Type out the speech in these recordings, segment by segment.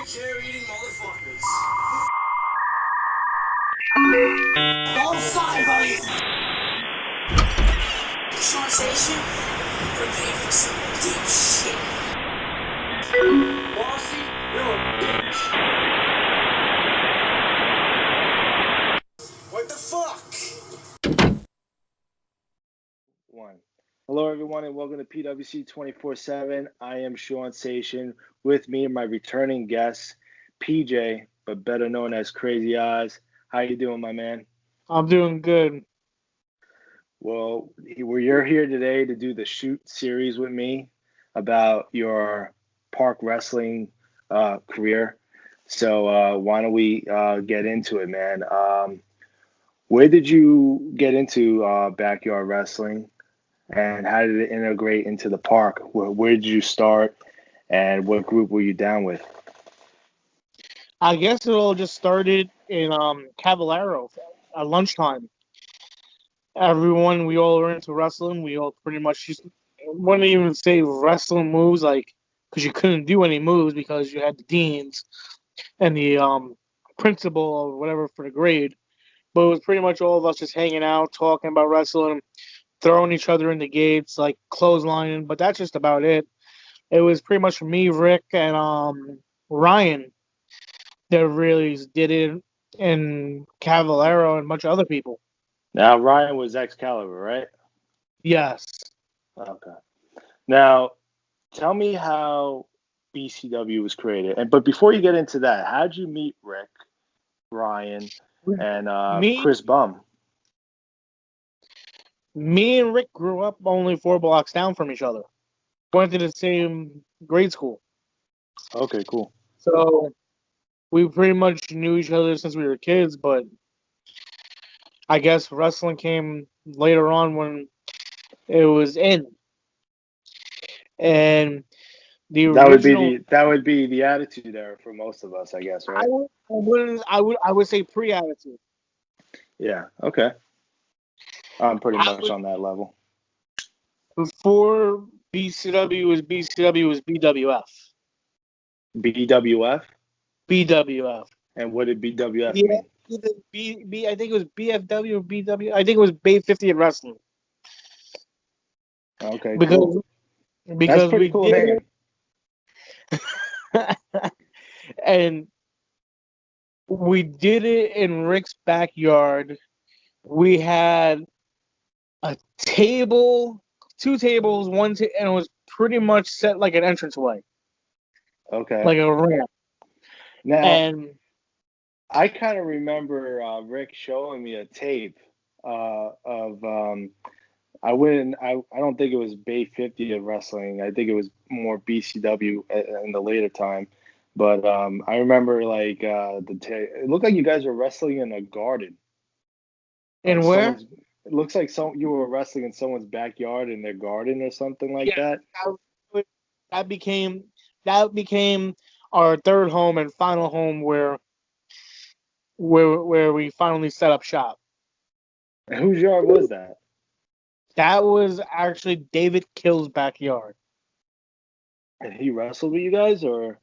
carrot-eating motherfuckers. All side, buddy. Sean Station, prepare for some deep shit. Bossy, you're a bitch. What the fuck? One. Hello, everyone, and welcome to PWC247. I am Sean Station. With me, my returning guest, PJ, but better known as Crazy Eyes. How you doing, my man? I'm doing good. Well, you're here today to do the shoot series with me about your park wrestling career. So why don't we get into it, man? Where did you get into backyard wrestling? And how did it integrate into the park? Where did you start, and what group were you down with? I guess it all just started in Caballero at lunchtime. We all were into wrestling. We all pretty much wouldn't even say wrestling moves, like, because you couldn't do any moves because you had the deans and the principal or whatever for the grade. But it was pretty much all of us just hanging out, talking about wrestling, throwing each other in the gates, like clotheslining. But that's just about it. It was pretty much me, Rick, and Ryan that really did it, and Caballero and a bunch of other people. Now, Ryan was Excalibur, right? Yes. Okay. Now, tell me how BCW was created. But before you get into that, how did you meet Rick, Ryan, and Chris Bum? Me and Rick grew up only 4 blocks down from each other. Went to the same grade school. Okay, cool. So we pretty much knew each other since we were kids, but I guess wrestling came later on when it was in. And the original, that would be the attitude era for most of us, I guess, right? I would say pre-attitude. Yeah, okay. I'm pretty much on that level. Before BCW was BWF. BWF? BWF. And what did BWF mean? I think it was BFW or BW. I think it was Bay 50 in wrestling. Okay, because that's pretty cool name. And we did it in Rick's backyard. We had a table, 2 tables, and it was pretty much set like an entranceway. Okay. Like a ramp. Now, and I kind of remember Rick showing me a tape of I don't think it was Bay 50 of wrestling. I think it was more BCW in the later time. But I remember like it looked like you guys were wrestling in a garden. In where? It looks like you were wrestling in someone's backyard in their garden or something like that. That became our third home and final home where we finally set up shop. And whose yard was that? That was actually David Kill's backyard. And he wrestled with you guys, or?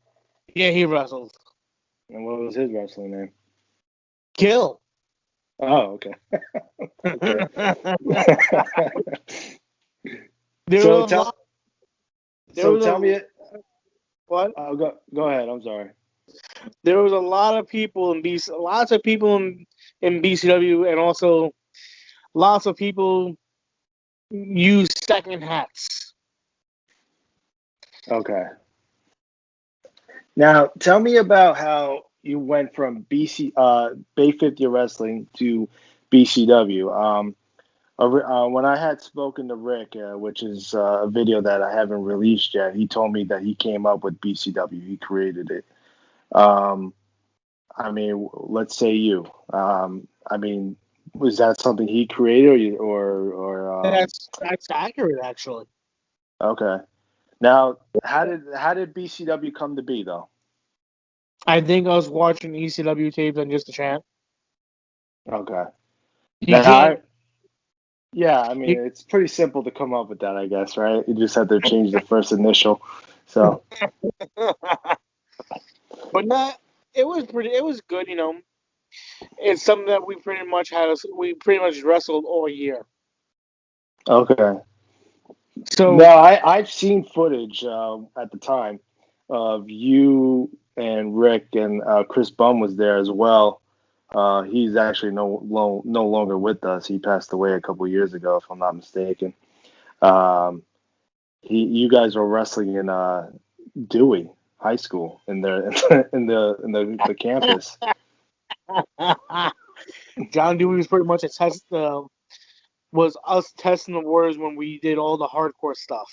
Yeah, he wrestled. And what was his wrestling name? Kill. Oh, okay. Okay. Tell me it. What? Go ahead. I'm sorry. There was a lot of people in BCW, and also lots of people use second hats. Okay. Now, tell me about how you went from Bay 50 Wrestling to BCW. When I had spoken to Rick, which is a video that I haven't released yet, he told me that he came up with BCW. He created it. I mean, let's say you. I mean, was that something he created, or? That's accurate, actually. Okay. Now, how did BCW come to be, though? I think I was watching ECW tapes on Just a Chant. Okay. I mean, it's pretty simple to come up with that, I guess, right? You just have to change the first initial. So, But not. It was pretty. It was good. It's something that we pretty much wrestled all year. Okay. No, So I've seen footage at the time of you and Rick, and Chris Bum was there as well. He's actually no longer with us. He passed away a couple years ago, if I'm not mistaken. Um, you guys were wrestling in Dewey High School in the campus. John Dewey was pretty much a test. Was us testing the waters when we did all the hardcore stuff.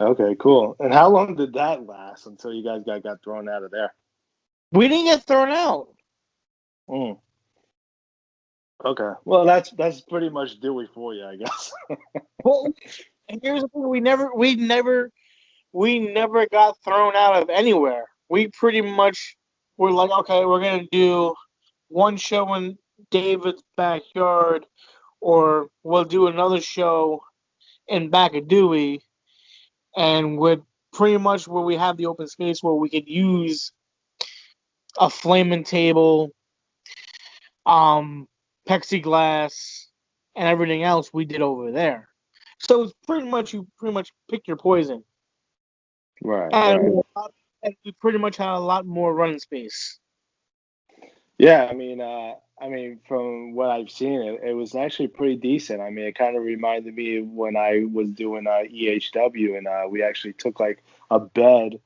Okay, cool. And how long did that last until you guys got thrown out of there? We didn't get thrown out. Mm. Okay. Well, that's pretty much Dewey for you, I guess. Well, and here's the thing: we never got thrown out of anywhere. We pretty much were like, okay, we're gonna do one show in David's backyard, or we'll do another show in back of Dewey, and with pretty much where we have the open space where we could use a flaming table, plexiglass, and everything else we did over there. So it's pretty much you pick your poison. Right. And we pretty much had a lot more running space. Yeah, I mean, from what I've seen, it was actually pretty decent. I mean, it kind of reminded me of when I was doing EHW, and we actually took like a bed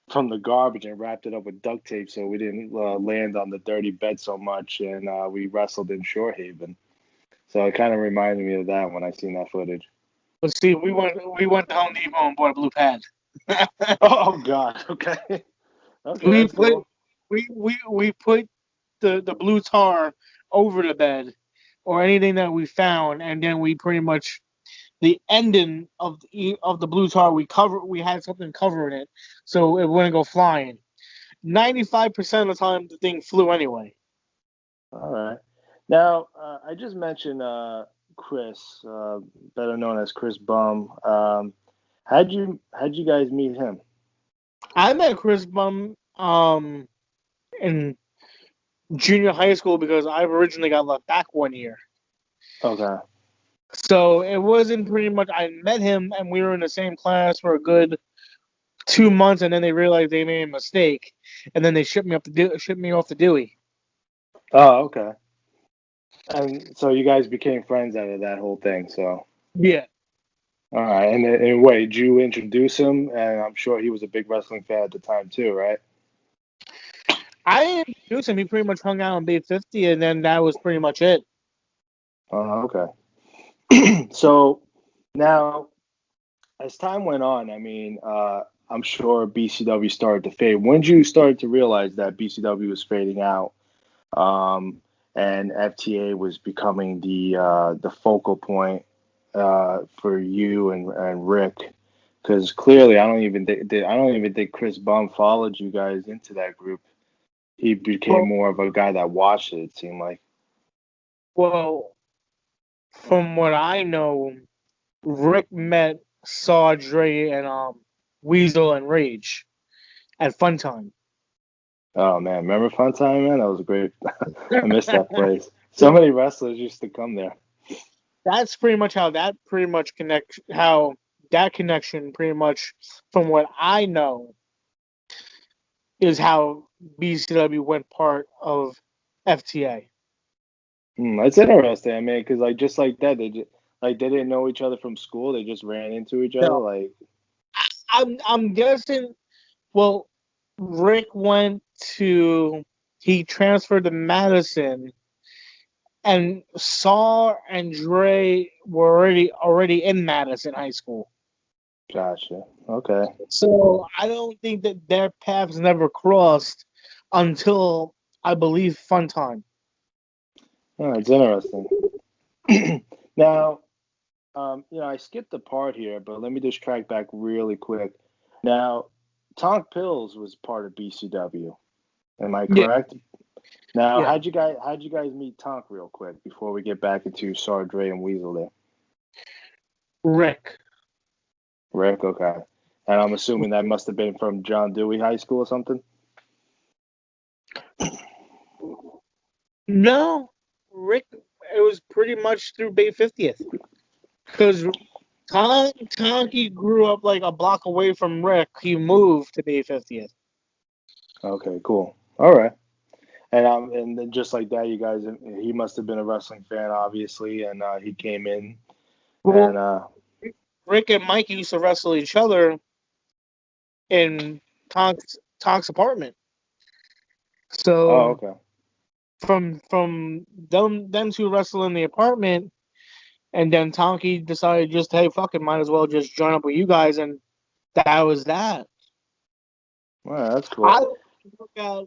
from the garbage and wrapped it up with duct tape so we didn't land on the dirty bed so much, and we wrestled in Shore Haven. So it kind of reminded me of that when I seen that footage. But see, we went to Home Depot and bought a blue pad. Oh God. Okay. Okay, we that's put cool. we put the blue tar over the bed or anything that we found, and then we pretty much the ending of the blue tar we had something covering it so it wouldn't go flying. 95% of the time the thing flew anyway. All right. Now, I just mentioned Chris, better known as Chris Bum. How'd you guys meet him? I met Chris Bum in junior high school because I originally got left back one year. Okay. So it wasn't pretty much I met him and we were in the same class for a good 2 months, and then they realized they made a mistake, and then they shipped me off to Dewey. Oh, okay. And so you guys became friends out of that whole thing. So, Yeah, all right. And wait, did you introduce him? And I'm sure he was a big wrestling fan at the time too, right? I introduced him. He pretty much hung out on Bay 50, and then that was pretty much it. Oh, okay. So now, as time went on, I'm sure BCW started to fade. When did you start to realize that BCW was fading out, and FTA was becoming the focal point for you and Rick? Because clearly, I don't even think Chris Bum followed you guys into that group. He became Well, more of a guy that watched it. It seemed like. well, from what I know, Rick met Saw Dre and Weasel and Rage at Funtime. Oh man, remember Fun Time, man? That was great. I missed that place. So many wrestlers used to come there. That's pretty much how that connection pretty much, from what I know, is how BCW went part of FTA. That's interesting. I mean, because like just like that, they didn't know each other from school. They just ran into each other. No, Like, I'm guessing. Well, Rick he transferred to Madison, and Saw and Dre were already in Madison High School. gotcha. Okay. So I don't think that their paths never crossed until I believe Funtime. Oh, it's interesting. Now, I skipped a part here, but let me just track back really quick. Now, Tonk Pills was part of BCW. Am I Yeah, correct? Now, yeah. how'd you guys meet Tonk real quick before we get back into Sardre and Weasel there? Rick. Rick, okay. And I'm assuming that must have been from John Dewey High School or something? No, Rick. It was pretty much through Bay 50th because Tonky grew up like a block away from Rick. He moved to Bay 50th. Okay, cool. All right. And then just like that, you guys, he must have been a wrestling fan, obviously, and he came in and Well, Rick and Mike used to wrestle each other in Tonk's apartment. oh, So okay. from them two wrestle in the apartment, and then Tonky decided just, hey, fuck it, might as well just join up with you guys, and that was that. Well, that's I cool. look at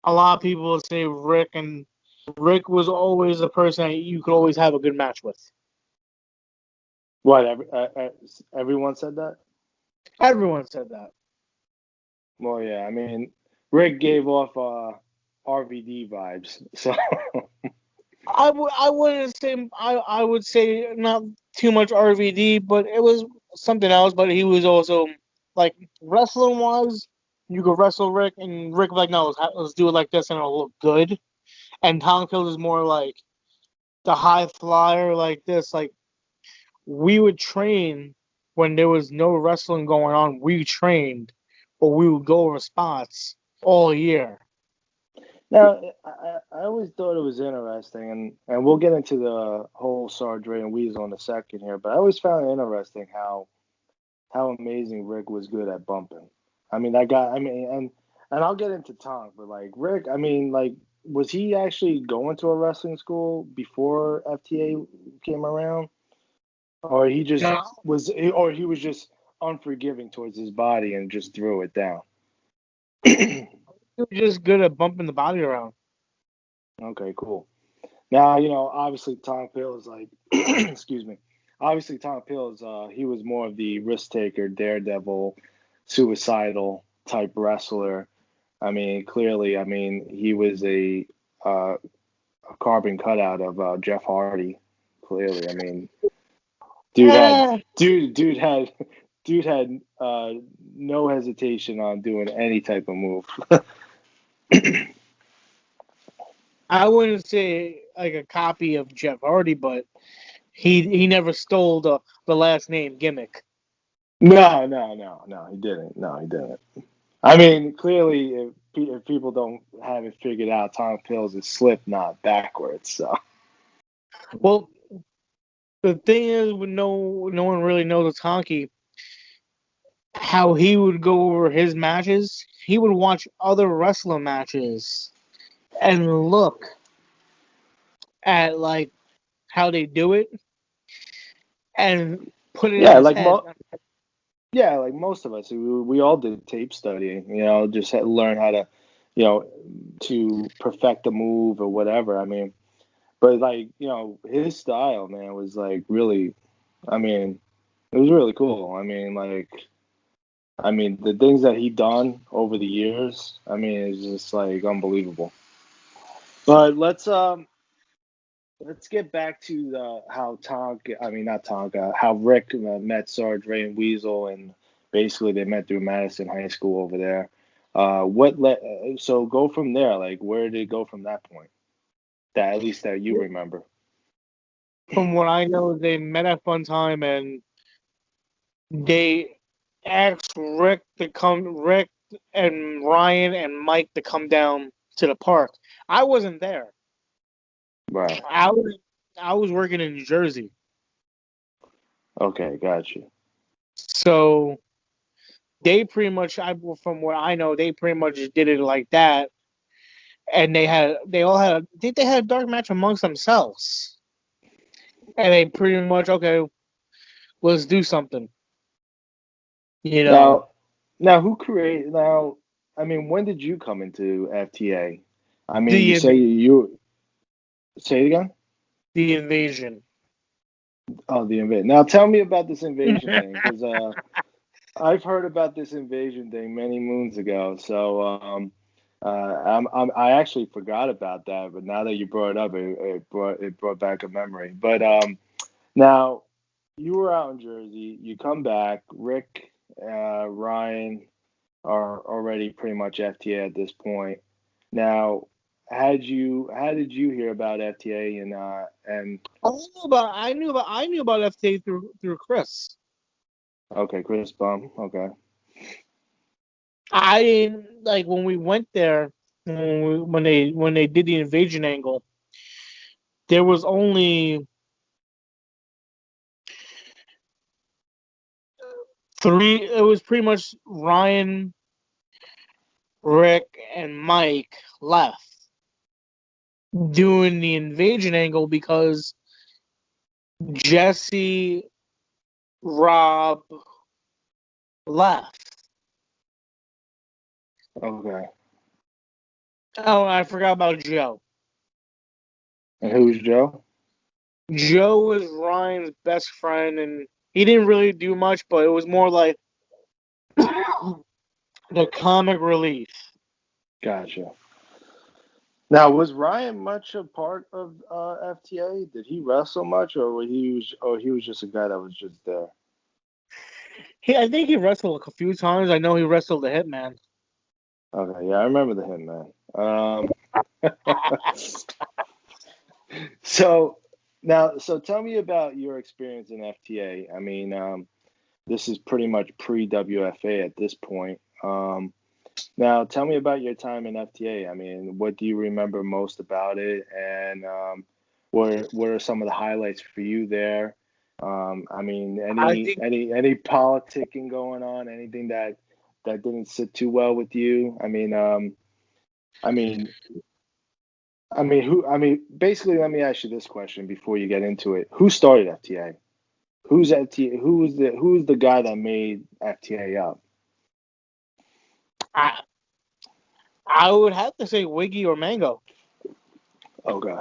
a lot of people say Rick, and Rick was always the person that you could always have a good match with. What? Everyone said that? Everyone said that. Well, yeah. I mean, Rick gave off RVD vibes, so I wouldn't say I would say not too much RVD, but it was something else. But he was also like wrestling wise, you could wrestle Rick, and Rick was like, no, let's do it like this, and it'll look good. And Tom Kills is more like the high flyer, like this. Like we would train when there was no wrestling going on. We trained, but we would go over spots all year. now I always thought it was interesting, and we'll get into the whole Sardre and Weasel in a second here, but I always found it interesting how amazing Rick was good at bumping. I mean, that guy. I mean, and I'll get into Tom, but like Rick, I mean, like, was he actually going to a wrestling school before FTA came around, or he just No, or he was just unforgiving towards his body and just threw it down? he was just good at bumping the body around. Okay, cool. Now, obviously Tom Pill is like, excuse me. Obviously, Tom Pill is he was more of the risk taker, daredevil, suicidal type wrestler. I mean, clearly, I mean, he was a carbon cutout of Jeff Hardy. Clearly, I mean, dude had Eh, dude had dude had no hesitation on doing any type of move. I wouldn't say like a copy of Jeff Hardy, but he never stole the last name gimmick. No, no, no, no, he didn't. No, he didn't. I mean, clearly, if people don't have it figured out, Tom Pills is Slipknot backwards. So Well, the thing is, no one really knows Honky how he would go over his matches. He would watch other wrestler matches and look at like how they do it and put it in yeah, his head. like most of us, we all did tape studying. Just had to learn how to, to perfect a move or whatever. I mean, but like his style, man, was like really. I mean, it was really cool. I mean, like. I mean, the things that he done over the years, I mean, it's just like unbelievable. But let's get back to how Tonka, I mean not Tonka, how Rick met Sarge Ray and Weasel, and basically they met through Madison High School over there. So go from there. Like, where did it go from that point? That at least that you remember. From what I know, they met at one time and they asked Rick and Ryan and Mike to come down to the park. I wasn't there. Right. I was working in New Jersey. Okay, got you. So they pretty much, from what I know, they pretty much did it like that, and I think they had a dark match amongst themselves, and they pretty much, okay, let's do something, you know. Now, now who created? Now, I mean, when did you come into FTA? I mean, you The say you say it again. the invasion. Oh, the invasion. Now tell me about this invasion thing, because I've heard about this invasion thing many moons ago. So I actually forgot about that, but now that you brought it up, it brought back a memory. But now you were out in Jersey. You come back. Rick, Ryan are already pretty much FTA at this point. Now, how did you hear about FTA and I knew about FTA through Chris. okay, Chris Bum, okay. I didn't like when we went there when they did the invasion angle. There was only three. It was pretty much Ryan, Rick, and Mike left doing the invasion angle because Jesse, Rob left. Okay. Oh, I forgot about Joe. And who's Joe? Joe was Ryan's best friend, and he didn't really do much, but it was more like the comic relief. Gotcha. Now, was Ryan much a part of FTA? Did he wrestle much, or he was just a guy that was just there? I think he wrestled a few times. I know he wrestled the Hitman. Okay, yeah, I remember the Hitman. So so tell me about your experience in FTA. I mean, this is pretty much pre WFA at this point. Now, tell me about your time in FTA. I mean, what do you remember most about it, and what are some of the highlights for you there? I mean, I think any politicking going on? Anything that didn't sit too well with you? I mean, basically, let me ask you this question before you get into it. Who started FTA? Who's FTA? Who's the guy that made FTA up? I I would have to say Wiggy or Mango. Okay.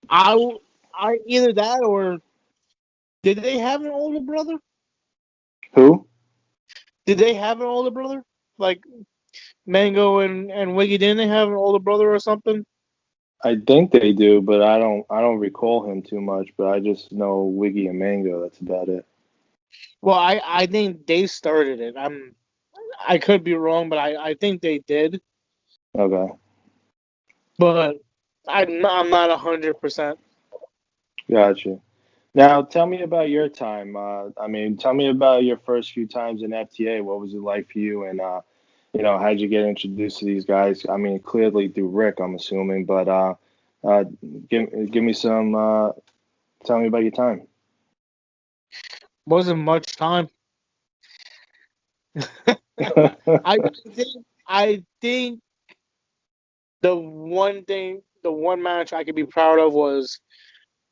I either that or did they have an older brother? Who? Did they have an older brother? Like Mango and Wiggy, didn't they have an older brother or something? I think they do, but I don't recall him too much. But I just know Wiggy and Mango. That's about it. Well, I think they started it. I could be wrong, but I think they did. Okay. But I'm not 100%. Gotcha. Now, tell me about your time. Tell me about your first few times in FTA. What was it like for you? And how'd you get introduced to these guys? I mean, clearly through Rick, I'm assuming. But uh, give me some. Tell me about your time. Wasn't much time. I think the one match I could be proud of was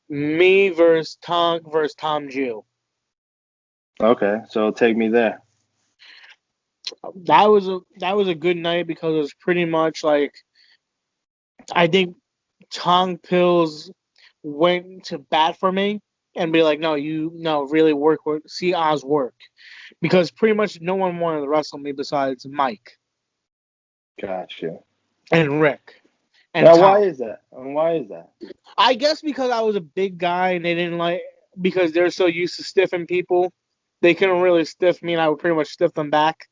me versus Tom Jew. Okay, so take me there. That was a good night because it was pretty much like I think Tong Pills went to bat for me and be like, no, really see Oz work because pretty much no one wanted to wrestle me besides Mike Gotcha. and Rick and Now, Tom. why is that? And why is that? I guess because I was a big guy and they didn't like because they're so used to stiffing people, they couldn't really stiff me and I would pretty much stiff them back.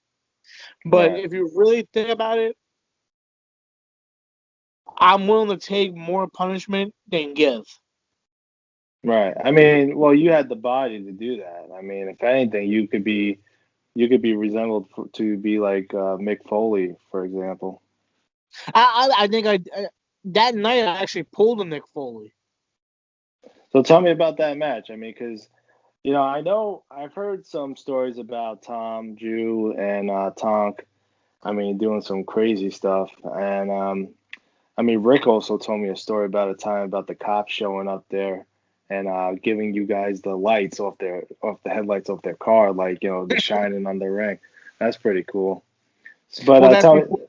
But Right. if you really think about it, I'm willing to take more punishment than give. Right. I mean, well, you had the body to do that. I mean, if anything, you could be resembled to be like Mick Foley, for example. I think that night I actually pulled a Nick Foley. So tell me about that match. I mean, because I know I've heard some stories about Tom Jew and Tonk. I mean, doing some crazy stuff, and Rick also told me a story about a time about the cops showing up there and giving you guys the lights off the headlights off their car, like the shining on the ring. That's pretty cool. But Well, that's tell me, before.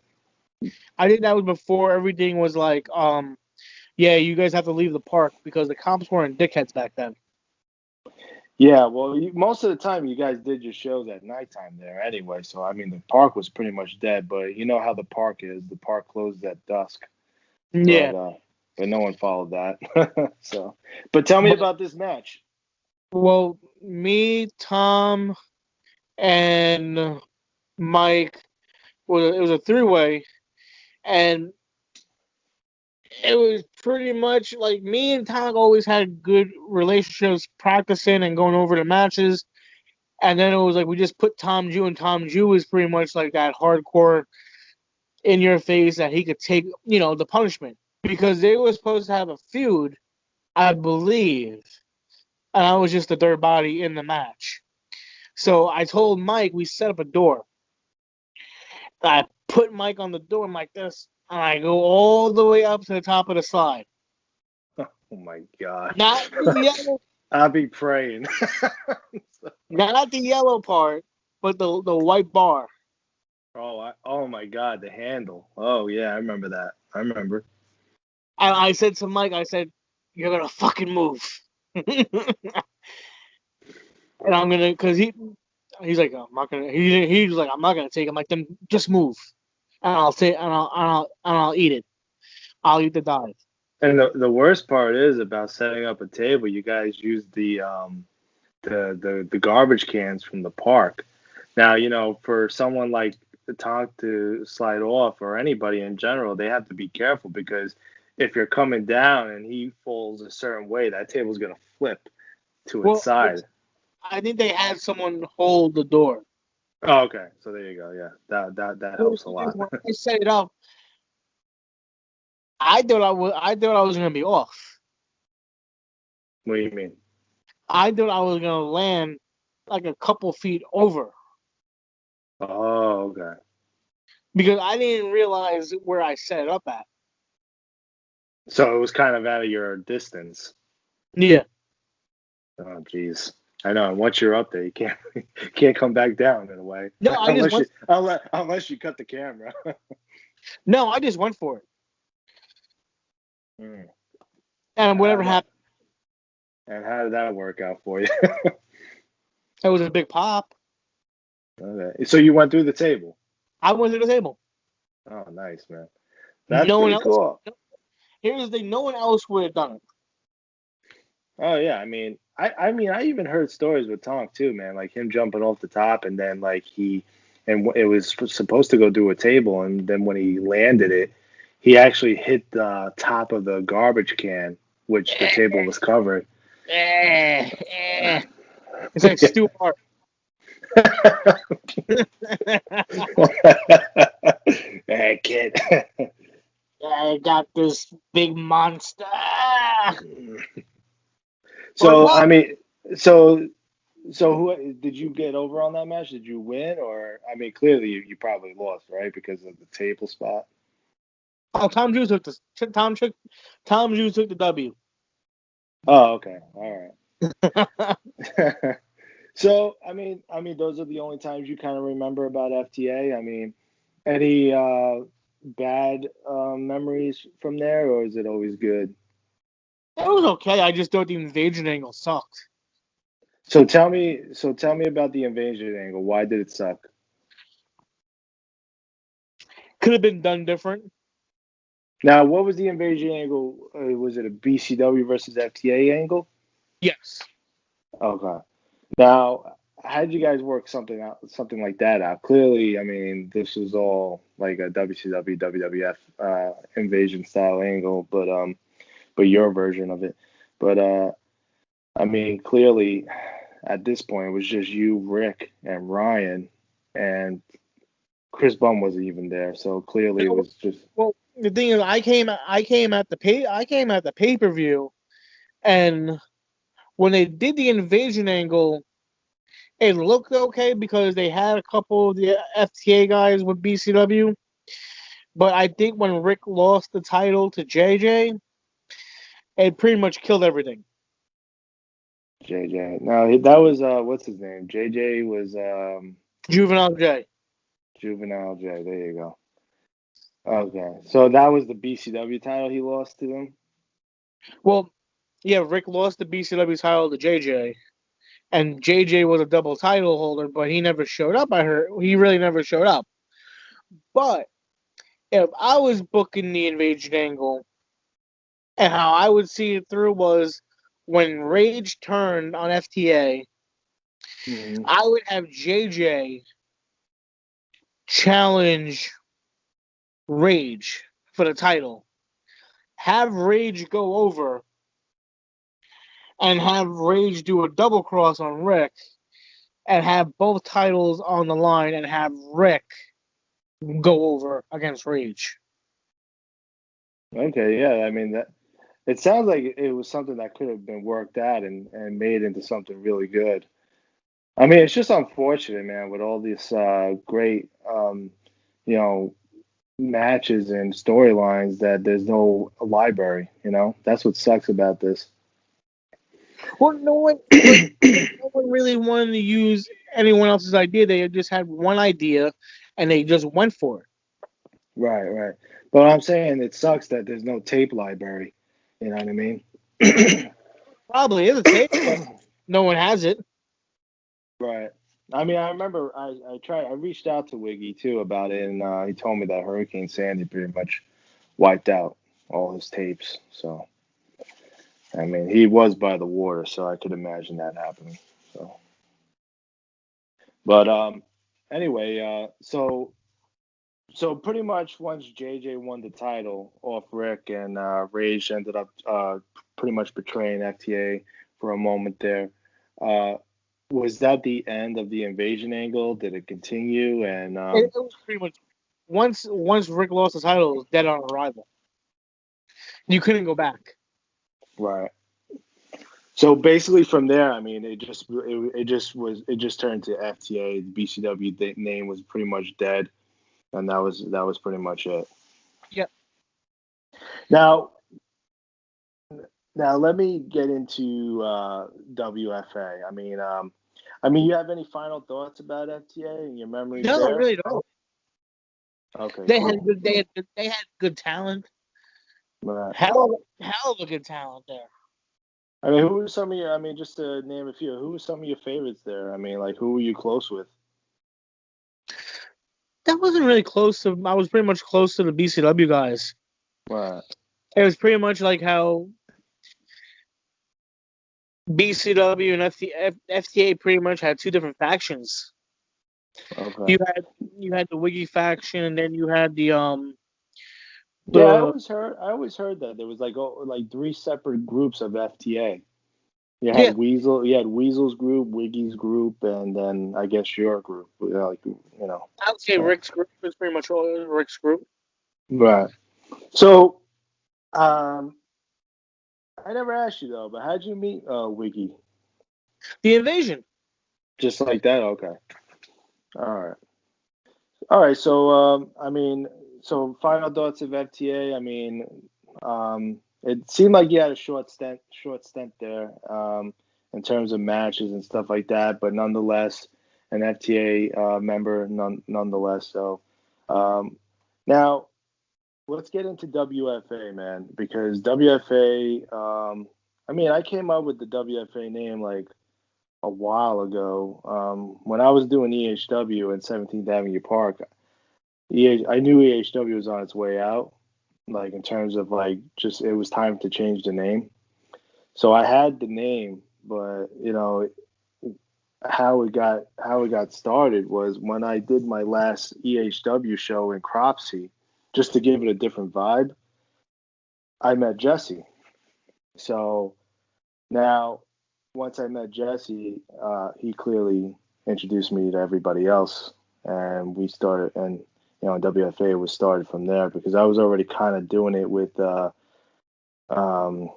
I think that was before everything was like, yeah, you guys have to leave the park because the cops weren't dickheads back then. yeah, well, most of the time you guys did your shows at nighttime there anyway. So I mean, the park was pretty much dead. But you know how the park is. The park closed at dusk. Yeah, But no one followed that. So, but tell me but about this match. well, me, Tom, and Mike it was a three-way, and It was pretty much like me and Tonk always had good relationships, practicing and going over the matches. And then it was like we just put Tom Jew, and Tom Jew was pretty much like that hardcore in your face that he could take, the punishment. Because they were supposed to have a feud, I believe. And I was just the third body in the match. So I told Mike, we set up a door. I put Mike on the door like this, and I go all the way up to the top of the slide. Oh my God. Not the yellow, I'll be praying. not the yellow part, but the white bar. Oh my God, the handle. Oh yeah, I remember that. I remember. And I said to Mike, I said, "You're gonna fucking move." And I'm gonna, cause he's like, I'm not gonna. He's like, I'm not gonna take it. I'm like, then just move, and I'll take, and I'll eat it. I'll eat the dive. And the worst part is about setting up a table. You guys use the garbage cans from the park. Now, for someone like Tonk to slide off, or anybody in general, they have to be careful, because if you're coming down and he falls a certain way, that table's gonna flip to its side. I think they had someone hold the door. Oh, okay. So there you go. Yeah, that helps a lot. When I set it up, I thought I was gonna be off. What do you mean? I thought I was gonna land like a couple feet over. Oh, okay. Because I didn't realize where I set it up at. So it was kind of out of your distance. Yeah. Oh, jeez. I know. And once you're up there, you can't come back down in a way. No, unless you cut the camera. No, I just went for it. Mm. And whatever happened. And how did that work out for you? It was a big pop. Okay. So you went through the table? I went through the table. Oh, nice, man. That's no pretty one else, cool. Here's the thing: no one else would have done it. Oh yeah, I mean, I even heard stories with Tonk too, man. Like him jumping off the top, and then it was supposed to go through a table, and then when he landed it, he actually hit the top of the garbage can, which the table was covered. It's like Stu Hart. Hey, kid. I got this big monster. So I mean, so who did you get over on that match? Did you win, or I mean, clearly you probably lost, right, because of the table spot. Oh, Tom Jew took the W. Oh, okay, all right. So I mean, those are the only times you kind of remember about FTA. I mean, any bad memories from there, or is it always good? It was okay. I just thought the invasion angle sucked. So tell me about the invasion angle. Why did it suck? Could have been done different. Now, what was the invasion angle? Was it a BCW versus FTA angle? Yes. Okay. Now, how did you guys work something like that out? Clearly, I mean, this was all like a WCW, WWF invasion style angle, but your version of it. But I mean, clearly, at this point, it was just you, Rick, and Ryan, and Chris Bum wasn't even there. So clearly, it was just. Well, the thing is, I came at the pay-per-view, and when they did the invasion angle, it looked okay because they had a couple of the FTA guys with BCW. But I think when Rick lost the title to JJ, it pretty much killed everything. JJ. No, that was what's his name? JJ was Juvenile J. Juvenile J. There you go. Okay, so that was the BCW title he lost to them. Well, yeah, Rick lost the BCW title to JJ, and JJ was a double title holder, but he never showed up. I heard he really never showed up. But if I was booking the invasion angle, and how I would see it through was when Rage turned on FTA, I would have JJ challenge Rage for the title. have Rage go over and have Rage do a double cross on Rick and have both titles on the line and have Rick go over against Rage. Okay, yeah. I mean, that it sounds like it was something that could have been worked out and made into something really good. I mean, it's just unfortunate, man, with all these great, you know, matches and storylines that there's no library. You know, that's what sucks about this. Well, no one really wanted to use anyone else's idea. They just had one idea, and they just went for it. Right, right. But I'm saying it sucks that there's no tape library. You know what I mean? Probably is a tape, but no one has it. Right. I mean, I remember I reached out to Wiggy too about it, and he told me that Hurricane Sandy pretty much wiped out all his tapes. So, I mean, he was by the water, so I could imagine that happening. So, but anyway, so pretty much once JJ won the title off Rick and Rage ended up pretty much betraying FTA for a moment there. Uh, was that the end of the invasion angle? Did it continue? And It was pretty much once Rick lost the title, it was dead on arrival. You couldn't go back. right. So basically, from there, I mean, it just turned to FTA. The BCW name was pretty much dead, and that was pretty much it. Yep. Now, let me get into WFA. I mean, you have any final thoughts about FTA and your memories No, I there? really don't. Okay, They cool. had they had good talent. Right. Hell of a good talent there. I mean, who were some of your? I mean, just to name a few, who were some of your favorites there? I mean, like, who were you close with? That wasn't really close to. I was pretty much close to the BCW guys. Right. It was pretty much like how BCW and FTA pretty much had two different factions. Okay. You had the Wiggy faction, and then you had the Yeah, I the always heard that there was like three separate groups of FTA. yeah. You had Weasel's group, Wiggy's group, and then I guess your group. Like, you know. I would say Rick's group was pretty much all Rick's group. Right. So, I never asked you though, but how'd you meet Wiggy? The invasion. Just like that? Okay. All right. All right. So, I mean, so final thoughts of FTA. I mean, it seemed like you had a short stint there, in terms of matches and stuff like that, but nonetheless, an FTA member, nonetheless. So, now let's get into WFA, man, because WFA. I mean, I came up with the WFA name like a while ago. When I was doing EHW in 17th Avenue Park, I knew EHW was on its way out, like in terms of like just it was time to change the name. So I had the name, but you know how it got started was when I did my last EHW show in Cropsey, just to give it a different vibe. I met Jesse. So now, once I met Jesse, he clearly introduced me to everybody else, and we started. And WFA was started from there because I was already kind of doing it with um,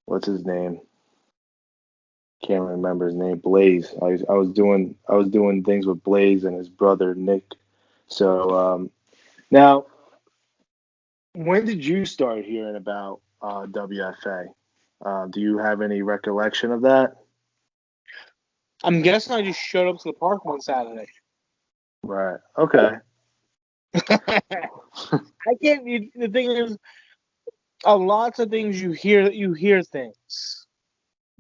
what's his name? Can't remember his name. Blaze. I was doing things with Blaze and his brother Nick. So now, when did you start hearing about WFA? Do you have any recollection of that? I'm guessing I just showed up to the park one Saturday. Right. Okay. I can't. The thing is, a lots of things you hear things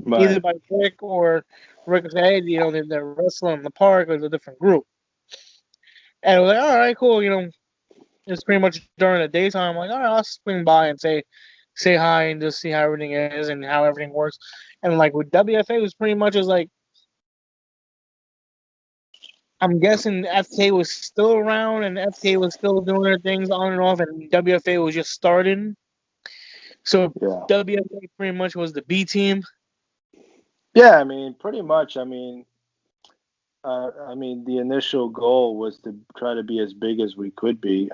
Right. either by Rick or Rick say, hey, they're wrestling in the park or it's a different group, and we're like, all right, cool, it's pretty much during the daytime. I'm like, all right, I'll swing by and say hi and just see how everything is and how everything works. And like with WFA, it was pretty much as like, I'm guessing FTA was still around and FTA was still doing their things on and off, and WFA was just starting. So Yeah. WFA pretty much was the B team. Yeah, I mean, pretty much. The initial goal was to try to be as big as we could be.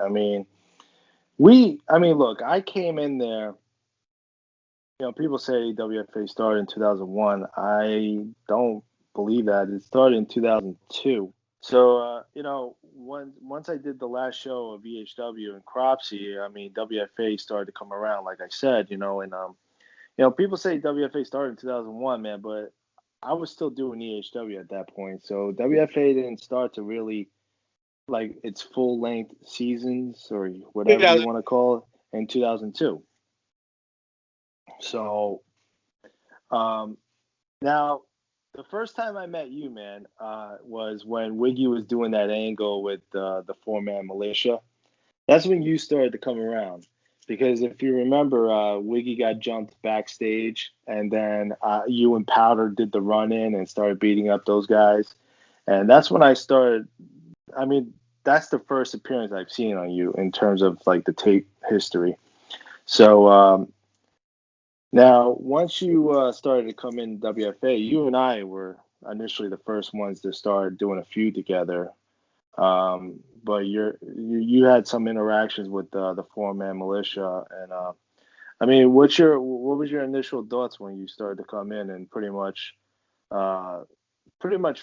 Look, I came in there. People say WFA started in 2001. I don't believe that. It started in 2002. So, once I did the last show of EHW in Cropsey, WFA started to come around, like I said, people say WFA started in 2001, man, but I was still doing EHW at that point. So WFA didn't start to really like its full length seasons or whatever you 2000. want to call it in 2002. So now the first time I met you, man, was when Wiggy was doing that angle with the four-man militia. That's when you started to come around. Because if you remember, Wiggy got jumped backstage, and then you and Powder did the run-in and started beating up those guys. And that's when I started. That's the first appearance I've seen on you in terms of like the tape history. So now, once you started to come in WFA, you and I were initially the first ones to start doing a feud together. But you had some interactions with the four-man militia, and what was your initial thoughts when you started to come in and pretty much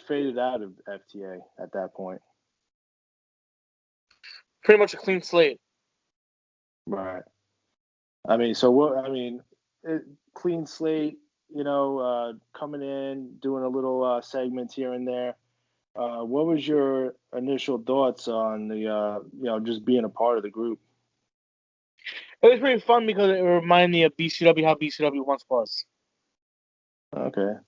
faded out of FTA at that point? Pretty much a clean slate. Right. So what? Clean slate. Coming in, doing a little segments here and there. What was your initial thoughts on the just being a part of the group? It was pretty fun because it reminded me of BCW, how BCW once was. Okay.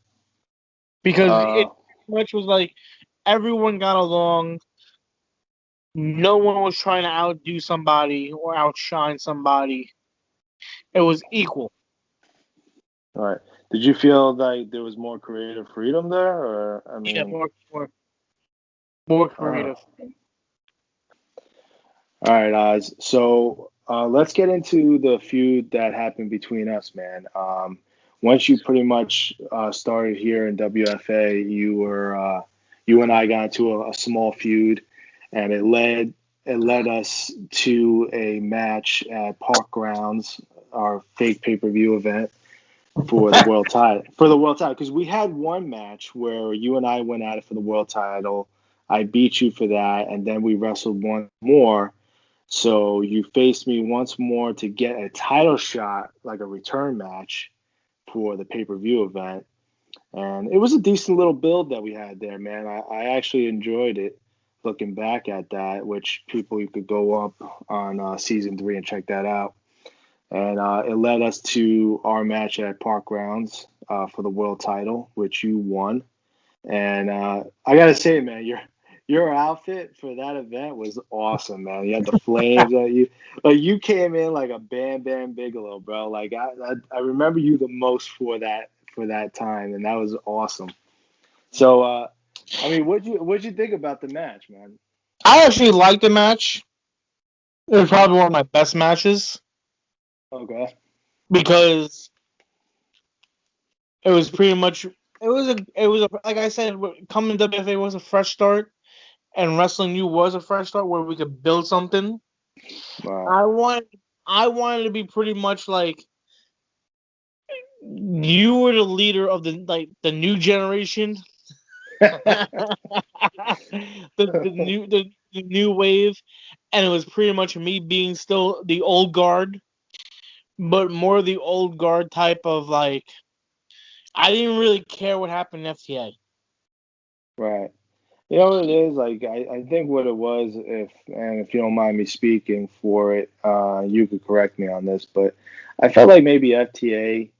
Because it pretty much was like everyone got along. No one was trying to outdo somebody or outshine somebody. It was equal. All right. Did you feel like there was more creative freedom there, or Yeah, more creative. All right, Oz. So let's get into the feud that happened between us, man. Once you pretty much started here in WFA, you and I got into a small feud, and it led us to a match at Park Grounds, our fake pay-per-view event for the world title. For the world title, because we had one match where you and I went at it for the world title. I beat you for that, and then we wrestled one more. So you faced me once more to get a title shot, like a return match for the pay-per-view event. And it was a decent little build that we had there, man. I actually enjoyed it looking back at that, which you could go up on season 3 and check that out. And it led us to our match at Park Grounds for the world title, which you won. And I gotta say, man, your outfit for that event was awesome, man. You had the flames on you. Like you came in like a Bam Bam Bigelow, bro. Like I remember you the most for that time, and that was awesome. So what'd you think about the match, man? I actually liked the match. It was probably one of my best matches Okay. because it was pretty much like I said, coming to WFA was a fresh start, and wrestling you was a fresh start where we could build something. Wow. I wanted to be pretty much like you were the leader of the new generation, the new wave, and it was pretty much me being still the old guard, but more the old guard type of like I didn't really care what happened in FTA. Right. You know what it is? Like I think what it was, if you don't mind me speaking for it, you could correct me on this, but I felt like maybe FTA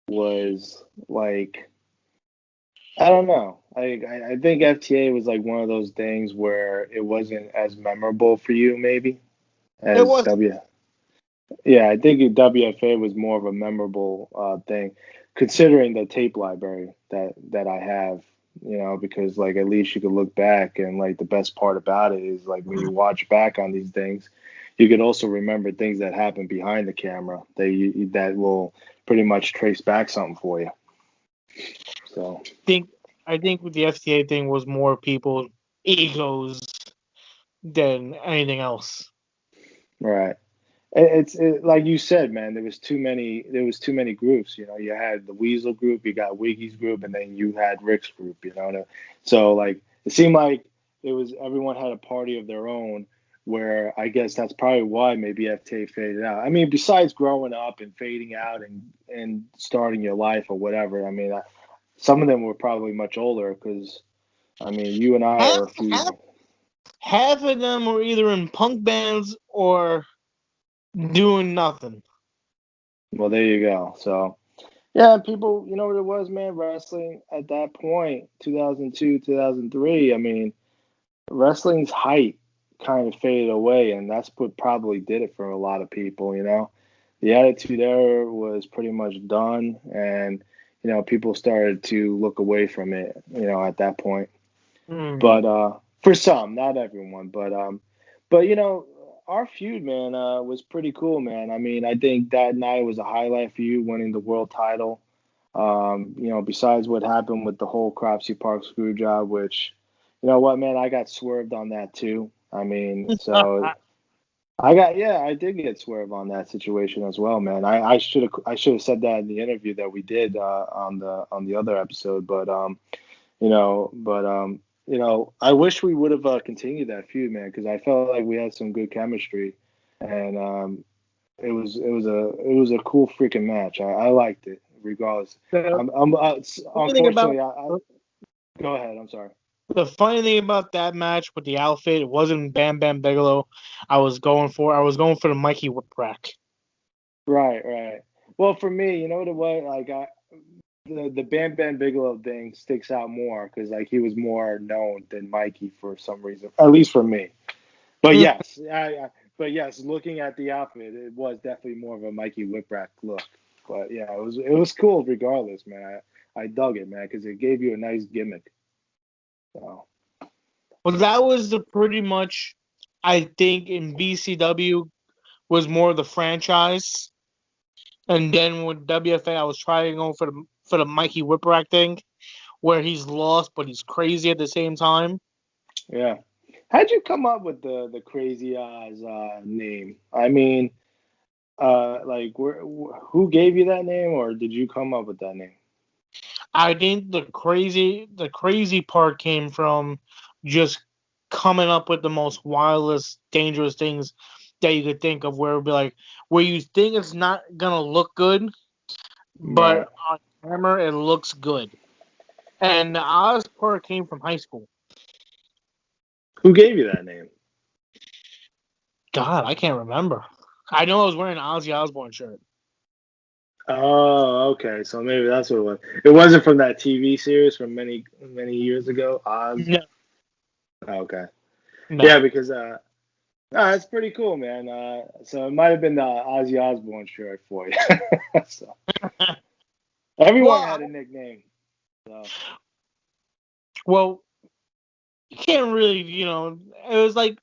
was like I don't know. I think FTA was like one of those things where it wasn't as memorable for you maybe It as was W. Yeah, I think WFA was more of a memorable thing, considering the tape library that I have. Because like at least you could look back and like the best part about it is like when you watch back on these things, you could also remember things that happen behind the camera that will pretty much trace back something for you. So I think with the FTA thing was more people egos than anything else. right. It's like you said, man. There was too many. There was too many groups. You know, you had the Weasel group, you got Wiggy's group, and then you had Rick's group. You know, so like it seemed like it was everyone had a party of their own. Where I guess that's probably why maybe FTA faded out. I mean, besides growing up and fading out and starting your life or whatever. I mean, some of them were probably much older because I mean, you and I are a few. Half of them were either in punk bands or doing nothing. Well, there you go. So, yeah, people, you know what it was, man? Wrestling at that point, 2002, 2003, I mean, wrestling's height kind of faded away, and that's what probably did it for a lot of people, you know? The Attitude Era was pretty much done, and, you know, people started to look away from it, you know, at that point. But for some, not everyone, but you know, our feud, man, was pretty cool, man. I mean, I think that night was a highlight for you winning the world title. You know, besides what happened with the whole Cropsey Park screw job, which, you know what, man, I got swerved on that too. I mean, so I did get swerved on that situation as well, man. I should have said that in the interview that we did on the other episode, but you know, but you know, I wish we would have continued that feud, man, because I felt like we had some good chemistry, and it was a cool freaking match. I liked it, regardless. Unfortunately, go ahead. I'm sorry. The funny thing about that match with the outfit, it wasn't Bam Bam Bigelow. I was going for the Mikey Whipwreck. Right. Well, for me, you know what it was? Like the Bam Bam Bigelow thing sticks out more because like he was more known than Mikey for some reason, at least for me. But yes, but yes, looking at the outfit, it was definitely more of a Mikey Whipwreck look. But yeah, it was cool regardless, man. I dug it, man, because it gave you a nice gimmick. So. Well, that was the pretty much, I think, in BCW was more the franchise, and then with WFA, I was trying to go for the Mikey Whipwreck thing, where he's lost but he's crazy at the same time. Yeah. How'd you come up with the Crazy Eyes name? I mean, like, who gave you that name, or did you come up with that name? I think the crazy part came from just coming up with the most wildest, dangerous things that you could think of, where it would be like, where you think it's not gonna look good, but Right. on camera it looks good. And the oddest part came from high school. Who gave you that name? God, I can't remember. I know I was wearing an Ozzy Osbourne shirt. Oh, okay. So maybe that's what it was. It wasn't from that TV series from many years ago, Oz. No. Okay. No. Yeah, because no, that's pretty cool, man. So it might have been the Ozzy Osbourne shirt for you. So everyone had a nickname. So. Well, you can't really, it was like,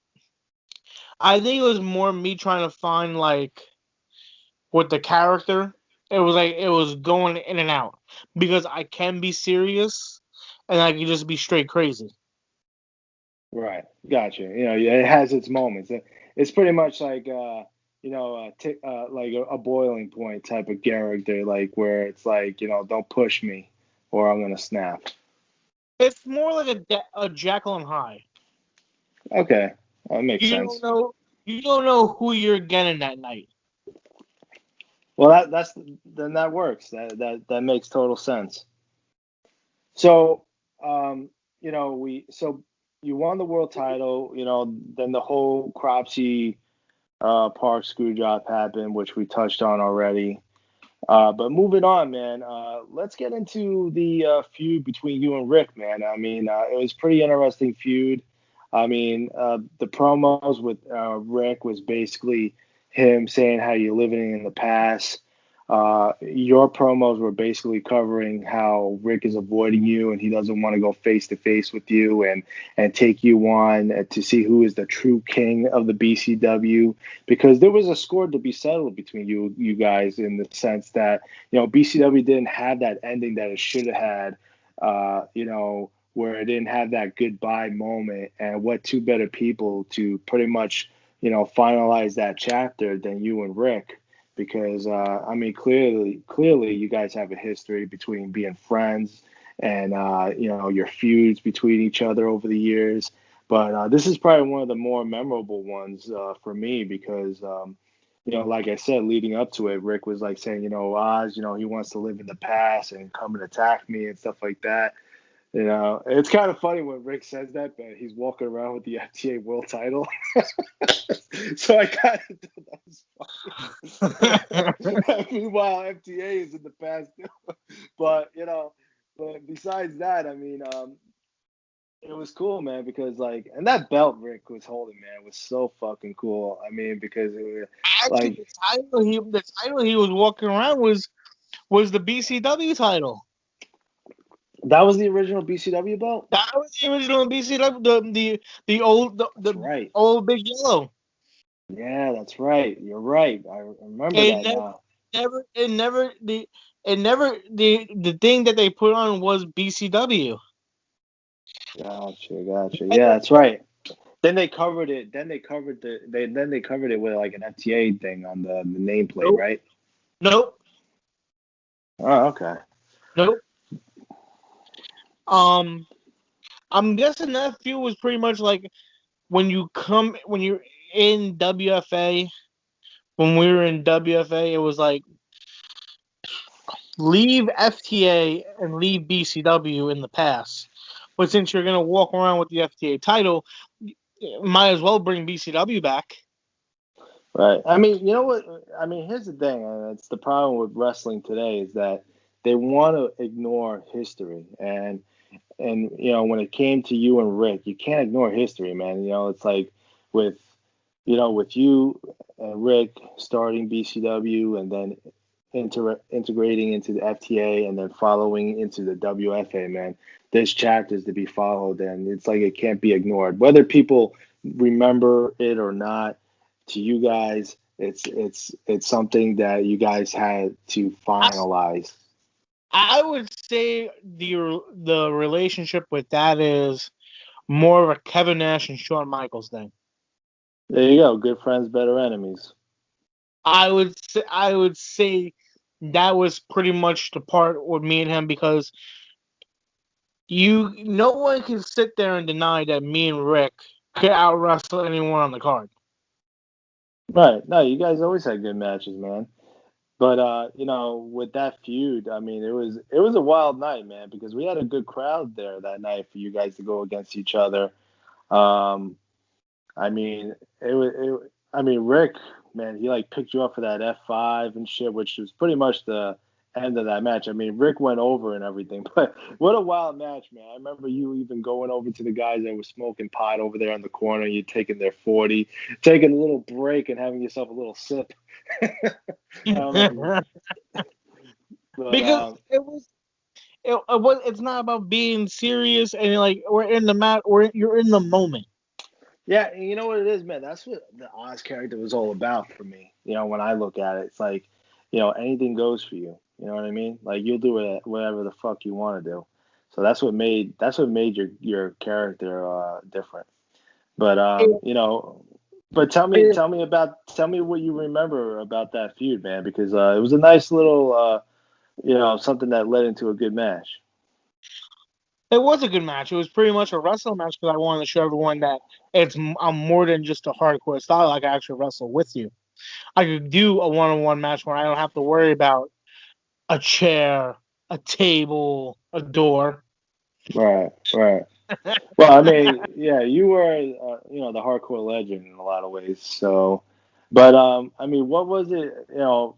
I think it was more me trying to find, like, with the character, it was like, it was going in and out. Because I can be serious, and I can just be straight crazy. Right. Gotcha. You know, it has its moments. It's pretty much like, like a boiling point type of character, like where it's like, you know, don't push me or I'm going to snap. It's more like a Jekyll and Hyde. Okay. That makes sense. You don't know who you're getting that night. Well, then that works. That makes total sense. So, you know, so you won the world title. You know, then the whole Cropsey Park screw job happened, which we touched on already. But moving on, man. Let's get into the feud between you and Rick, man. I mean, it was pretty interesting feud. I mean, the promos with Rick was basically him saying how you're living in the past. your promos were basically covering how Rick is avoiding you and he doesn't want to go face to face with you and take you on to see who is the true king of the BCW, because there was a score to be settled between you guys, in the sense that, BCW didn't have that ending that it should have had, where it didn't have that goodbye moment. And what two better people to pretty much finalize that chapter than you and Rick? Because clearly, you guys have a history between being friends and your feuds between each other over the years. But this is probably one of the more memorable ones for me, because like I said, leading up to it, Rick was like saying, Oz, he wants to live in the past and come and attack me and stuff like that. It's kind of funny when Rick says that, but he's walking around with the FTA world title. So I kind of thought that was funny. Meanwhile, FTA is in the past too. But besides that, it was cool, man, because and that belt Rick was holding, man, was so fucking cool. Because it was Actually, the title he was walking around was the BCW title. That was the original BCW belt? That was the original BCW, the old right. old Big Yellow. Yeah, that's right. You're right. I remember It that now. The thing that they put on was BCW. Gotcha. Yeah, that's right. Then they covered it. Then they covered it with like an FTA thing on the nameplate, Nope. right? Nope. Oh, okay. Nope. I'm guessing that feud was pretty much like when you're in WFA. When we were in WFA, it was like leave FTA and leave BCW in the past. But since you're gonna walk around with the FTA title, might as well bring BCW back. Right. You know what? Here's the thing, and it's the problem with wrestling today, is that they want to ignore history. And when it came to you and Rick, you can't ignore history, man. It's like with you and Rick starting BCW and then integrating into the FTA and then following into the WFA, man. There's chapters to be followed, and it's like it can't be ignored. Whether people remember it or not, to you guys, it's something that you guys had to finalize. I would say the relationship with that is more of a Kevin Nash and Shawn Michaels thing. There you go. Good friends, better enemies. I would say that was pretty much the part with me and him, because no one can sit there and deny that me and Rick could out wrestle anyone on the card. Right. No, you guys always had good matches, man. But with that feud, it was a wild night, man, because we had a good crowd there that night for you guys to go against each other. Rick, man, he picked you up for that F5 and shit, which was pretty much the end of that match. Rick went over and everything, but what a wild match, man. I remember you even going over to the guys that were smoking pot over there in the corner. You taking their 40, taking a little break and having yourself a little sip. Because it's not about being serious and we're in the mat, or you're in the moment. Yeah, and you know what it is, man? That's what the Oz character was all about for me. When I look at it, it's like, anything goes for you. You know what I mean? Like, you'll do whatever the fuck you want to do. So that's what made your character different. But but tell me what you remember about that feud, man, because it was a nice little something that led into a good match. It was a good match. It was pretty much a wrestling match, because I wanted to show everyone that I'm more than just a hardcore style. I can actually wrestle with you. I could do a one-on-one match where I don't have to worry about a chair, a table, a door. Right. Well, yeah, you were, the hardcore legend in a lot of ways. So, but what was it,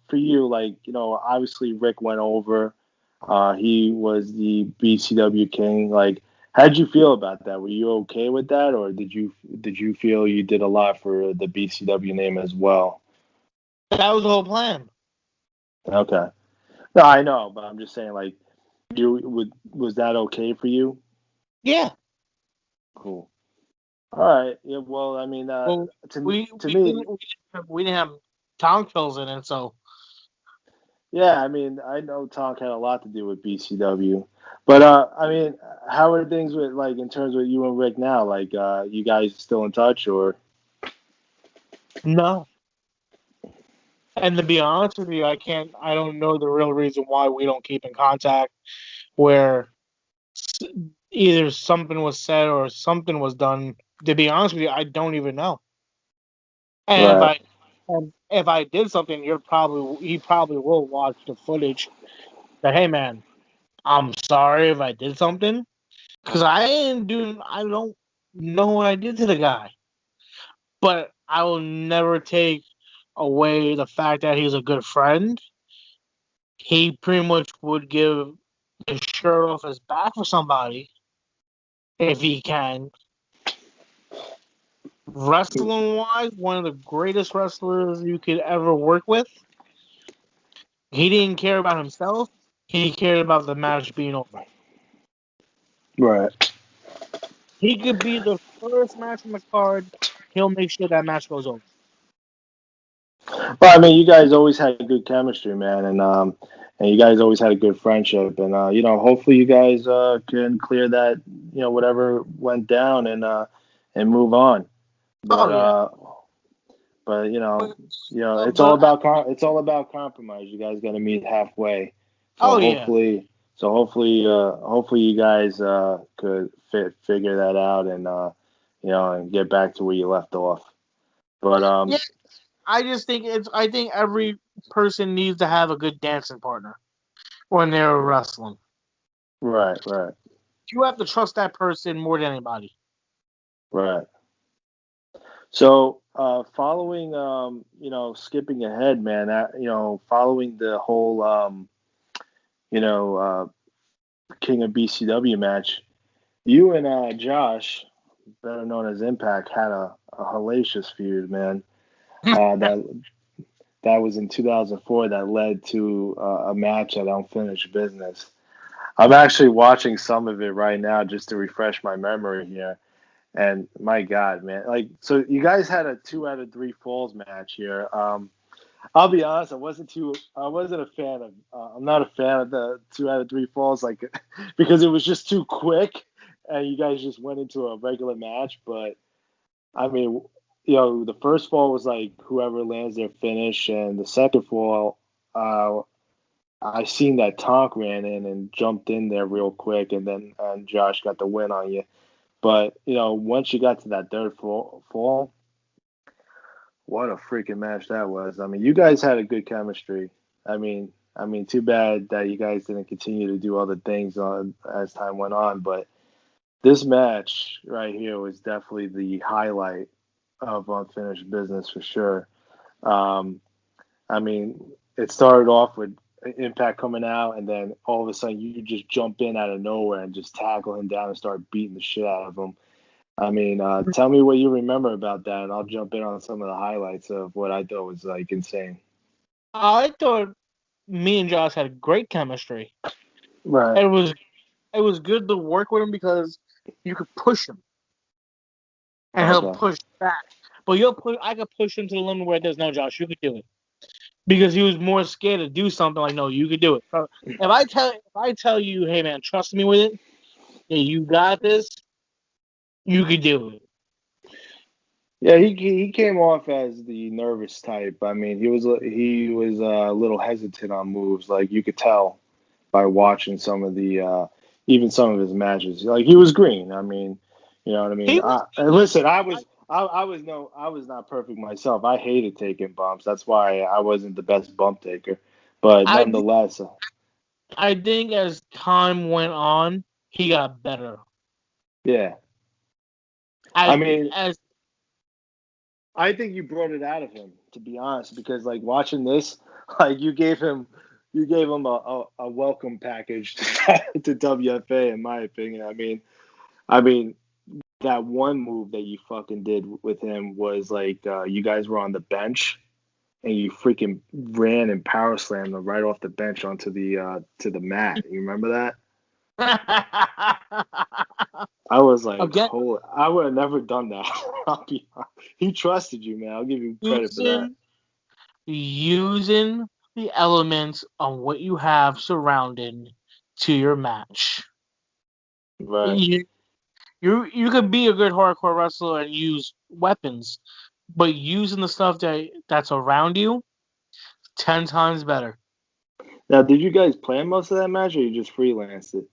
for you? Obviously Rick went over. He was the BCW king. How'd you feel about that? Were you okay with that, or did you feel you did a lot for the BCW name as well? That was the whole plan. Okay. No, I know, but I'm just saying, like, was that okay for you? Yeah. Cool. All right. Yeah. Well, I mean, Well, to me, we didn't have town kills in it, so. yeah. I mean, I know Tonk had a lot to do with BCW, but I mean, how are things with like in terms of you and Rick now? Like, you guys still in touch or? No. And to be honest with you, I don't know the real reason why we don't keep in contact. Where either something was said or something was done. To be honest with you, I don't even know. And Right. if I did something, he probably will watch the footage. That hey man, I'm sorry if I did something because I don't know what I did to the guy, but I will never take away the fact that he's a good friend. He pretty much would give his shirt off his back for somebody if he can. Wrestling wise, one of the greatest wrestlers you could ever work with. He didn't care about himself. He cared about the match being over. Right. He could be the first match on the card. He'll make sure that match goes over. Well, I mean, you guys always had good chemistry, man, and you guys always had a good friendship, and hopefully you guys can clear that, whatever went down, and move on. Oh But yeah, but but it's all about compromise. You guys got to meet halfway. So oh yeah, hopefully you guys could figure that out and get back to where you left off. But yeah. I think every person needs to have a good dancing partner when they're wrestling. right, right, You have to trust that person more than anybody. right. So, following, skipping ahead, man, following the whole, you know, King of BCW match, you and Josh, better known as Impact, had a hellacious feud, man. That was in 2004 that led to a match at Unfinished Business. I'm actually watching some of it right now just to refresh my memory here. And my God, man, like, so you guys had a 2 out of 3 falls match here. I'll be honest, I wasn't a fan of, I'm not a fan of the 2 out of 3 falls, like, because it was just too quick, and you guys just went into a regular match. But I mean, the first fall was like whoever lands their finish, and the second fall, uh, I seen that Tonk ran in and jumped in there real quick, and Josh got the win on you. But once you got to that third fall, what a freaking match that was. I mean, you guys had a good chemistry. Too bad that you guys didn't continue to do other things on as time went on. But this match right here was definitely the highlight of Unfinished Business for sure. Um, I mean, it started off with Impact coming out, and then all of a sudden you just jump in out of nowhere and just tackle him down and start beating the shit out of him. I mean, tell me what you remember about that, and I'll jump in on some of the highlights of what I thought was like insane. I thought me and Josh had great chemistry. Right. It was good to work with him because you could push him and he'll Okay. push back. But I could push him to the limit where there's no Josh, you could do it because he was more scared to do something like no, you could do it. So if I tell you, hey man, trust me with it, yeah, you got this, you could do it. Yeah, he came off as the nervous type. I mean, he was a little hesitant on moves, like you could tell by watching some of the even some of his matches. Like he was green. I mean, you know what I mean. He was. And listen, I was not perfect myself. I hated taking bumps. That's why I wasn't the best bump taker. But I nonetheless, I think as time went on, he got better. yeah. I As mean, as I think you brought it out of him, to be honest, because like watching this, like you gave him a welcome package to WFA, in my opinion. I mean that one move that you fucking did with him was like you guys were on the bench and you freaking ran and power slammed him right off the bench onto the to the mat. You remember that? I was like, Again, holy, I would have never done that. He trusted you, man. I'll give you credit for that. using the elements of what you have surrounding to your match. Right. You could be a good hardcore wrestler and use weapons, but using the stuff that's around you, 10 times better. Now, did you guys plan most of that match, or you just freelanced it?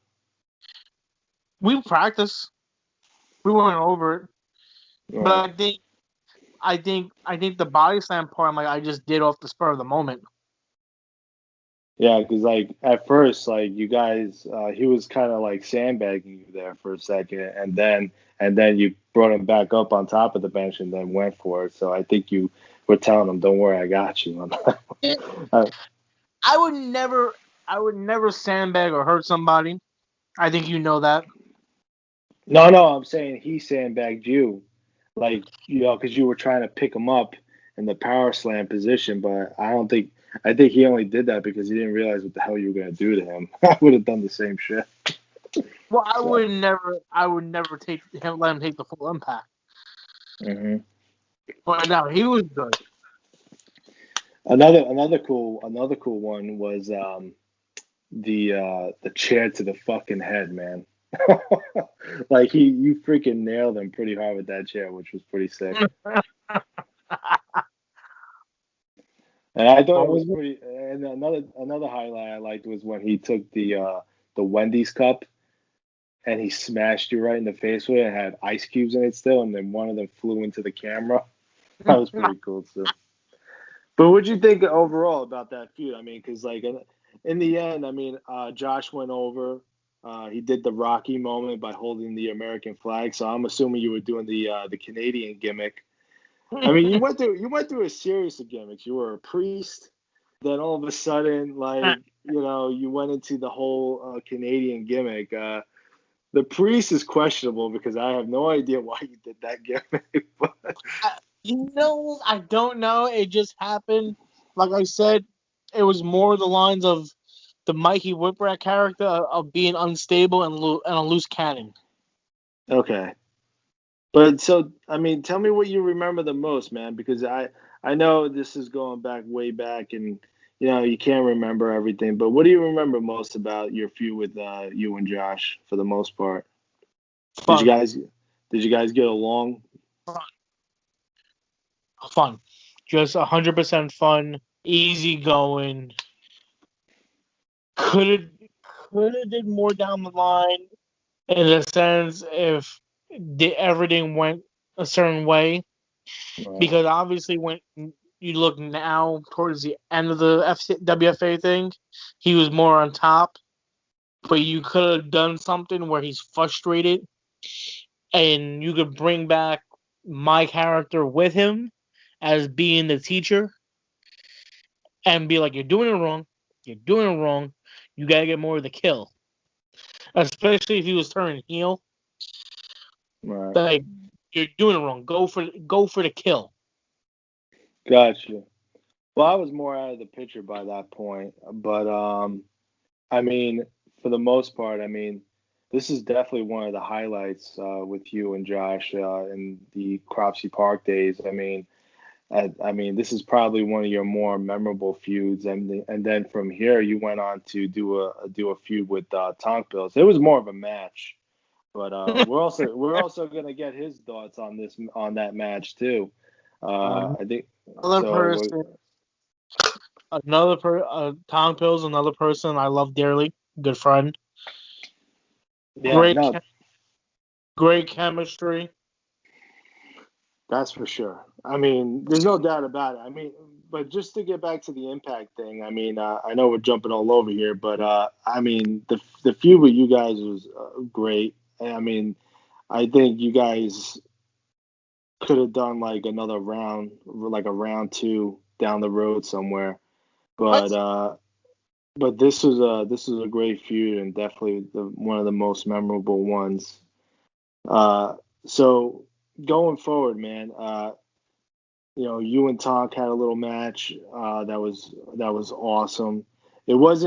We practiced. We went over it, but Right. I think the body slam part, I just did off the spur of the moment. Yeah, because like at first, like you guys, he was kind of like sandbagging you there for a second, and then you brought him back up on top of the bench and then went for it. So I think you were telling him, "Don't worry, I got you." uh, I would never sandbag or hurt somebody. I think you know that. no, I'm saying he sandbagged you, like because you were trying to pick him up in the power slam position, but I don't think. I think he only did that because he didn't realize what the hell you were gonna do to him. I would have done the same shit. Well, So. I would never let him take the full impact. hmm But no, he was good. Another cool one was the chair to the fucking head, man. Like you freaking nailed him pretty hard with that chair, which was pretty sick. And I thought What it was was it? pretty. And another highlight I liked was when he took the Wendy's cup and he smashed you right in the face with it and had ice cubes in it still, and then one of them flew into the camera. That was pretty cool too. But what'd you think overall about that feud? I mean, because like in the end, I mean, Josh went over. He did the Rocky moment by holding the American flag. So I'm assuming you were doing the Canadian gimmick. I mean, you went through a series of gimmicks. You were a priest. Then all of a sudden, like you went into the whole Canadian gimmick. The priest is questionable because I have no idea why you did that gimmick. I don't know. It just happened. Like I said, it was more the lines of the Mikey Whipwreck character of being unstable and a loose cannon. Okay. But so, I mean, tell me what you remember the most, man, because I know this is going back way back, and you can't remember everything. But what do you remember most about your feud with you and Josh for the most part? Did you Fun, guys did you guys get along? fun, fun. Just 100% fun, easy going. Could have did more down the line in a sense if everything went a certain way. Right. Because obviously when you look now towards the end of the WFA thing, he was more on top. But you could have done something where he's frustrated, and you could bring back my character with him as being the teacher, and be like, "You're doing it wrong. You're doing it wrong. You gotta get more of the kill." Especially if he was turning heel, Right. like you're doing it wrong. Go for the kill. Gotcha. Well, I was more out of the picture by that point, but I mean, for the most part, I mean, this is definitely one of the highlights with you and Josh in the Cropsey Park days. I mean, this is probably one of your more memorable feuds, and then from here you went on to do a feud with Tonk Bills. It was more of a match, but we're also gonna get his thoughts on that match too. I think Another so. person, Tom Pill's another person I love dearly. Good friend. Yeah, Great, no, great chemistry. that's for sure. I mean, there's no doubt about it. I mean, but just to get back to the Impact thing, I mean, I know we're jumping all over here, but I mean, the feud with you guys was great. I mean, I think you guys could have done like another round, like a round two down the road somewhere. What? But this was a great feud and definitely one of the most memorable ones. So going forward, man. you and Tonk had a little match that was awesome. It was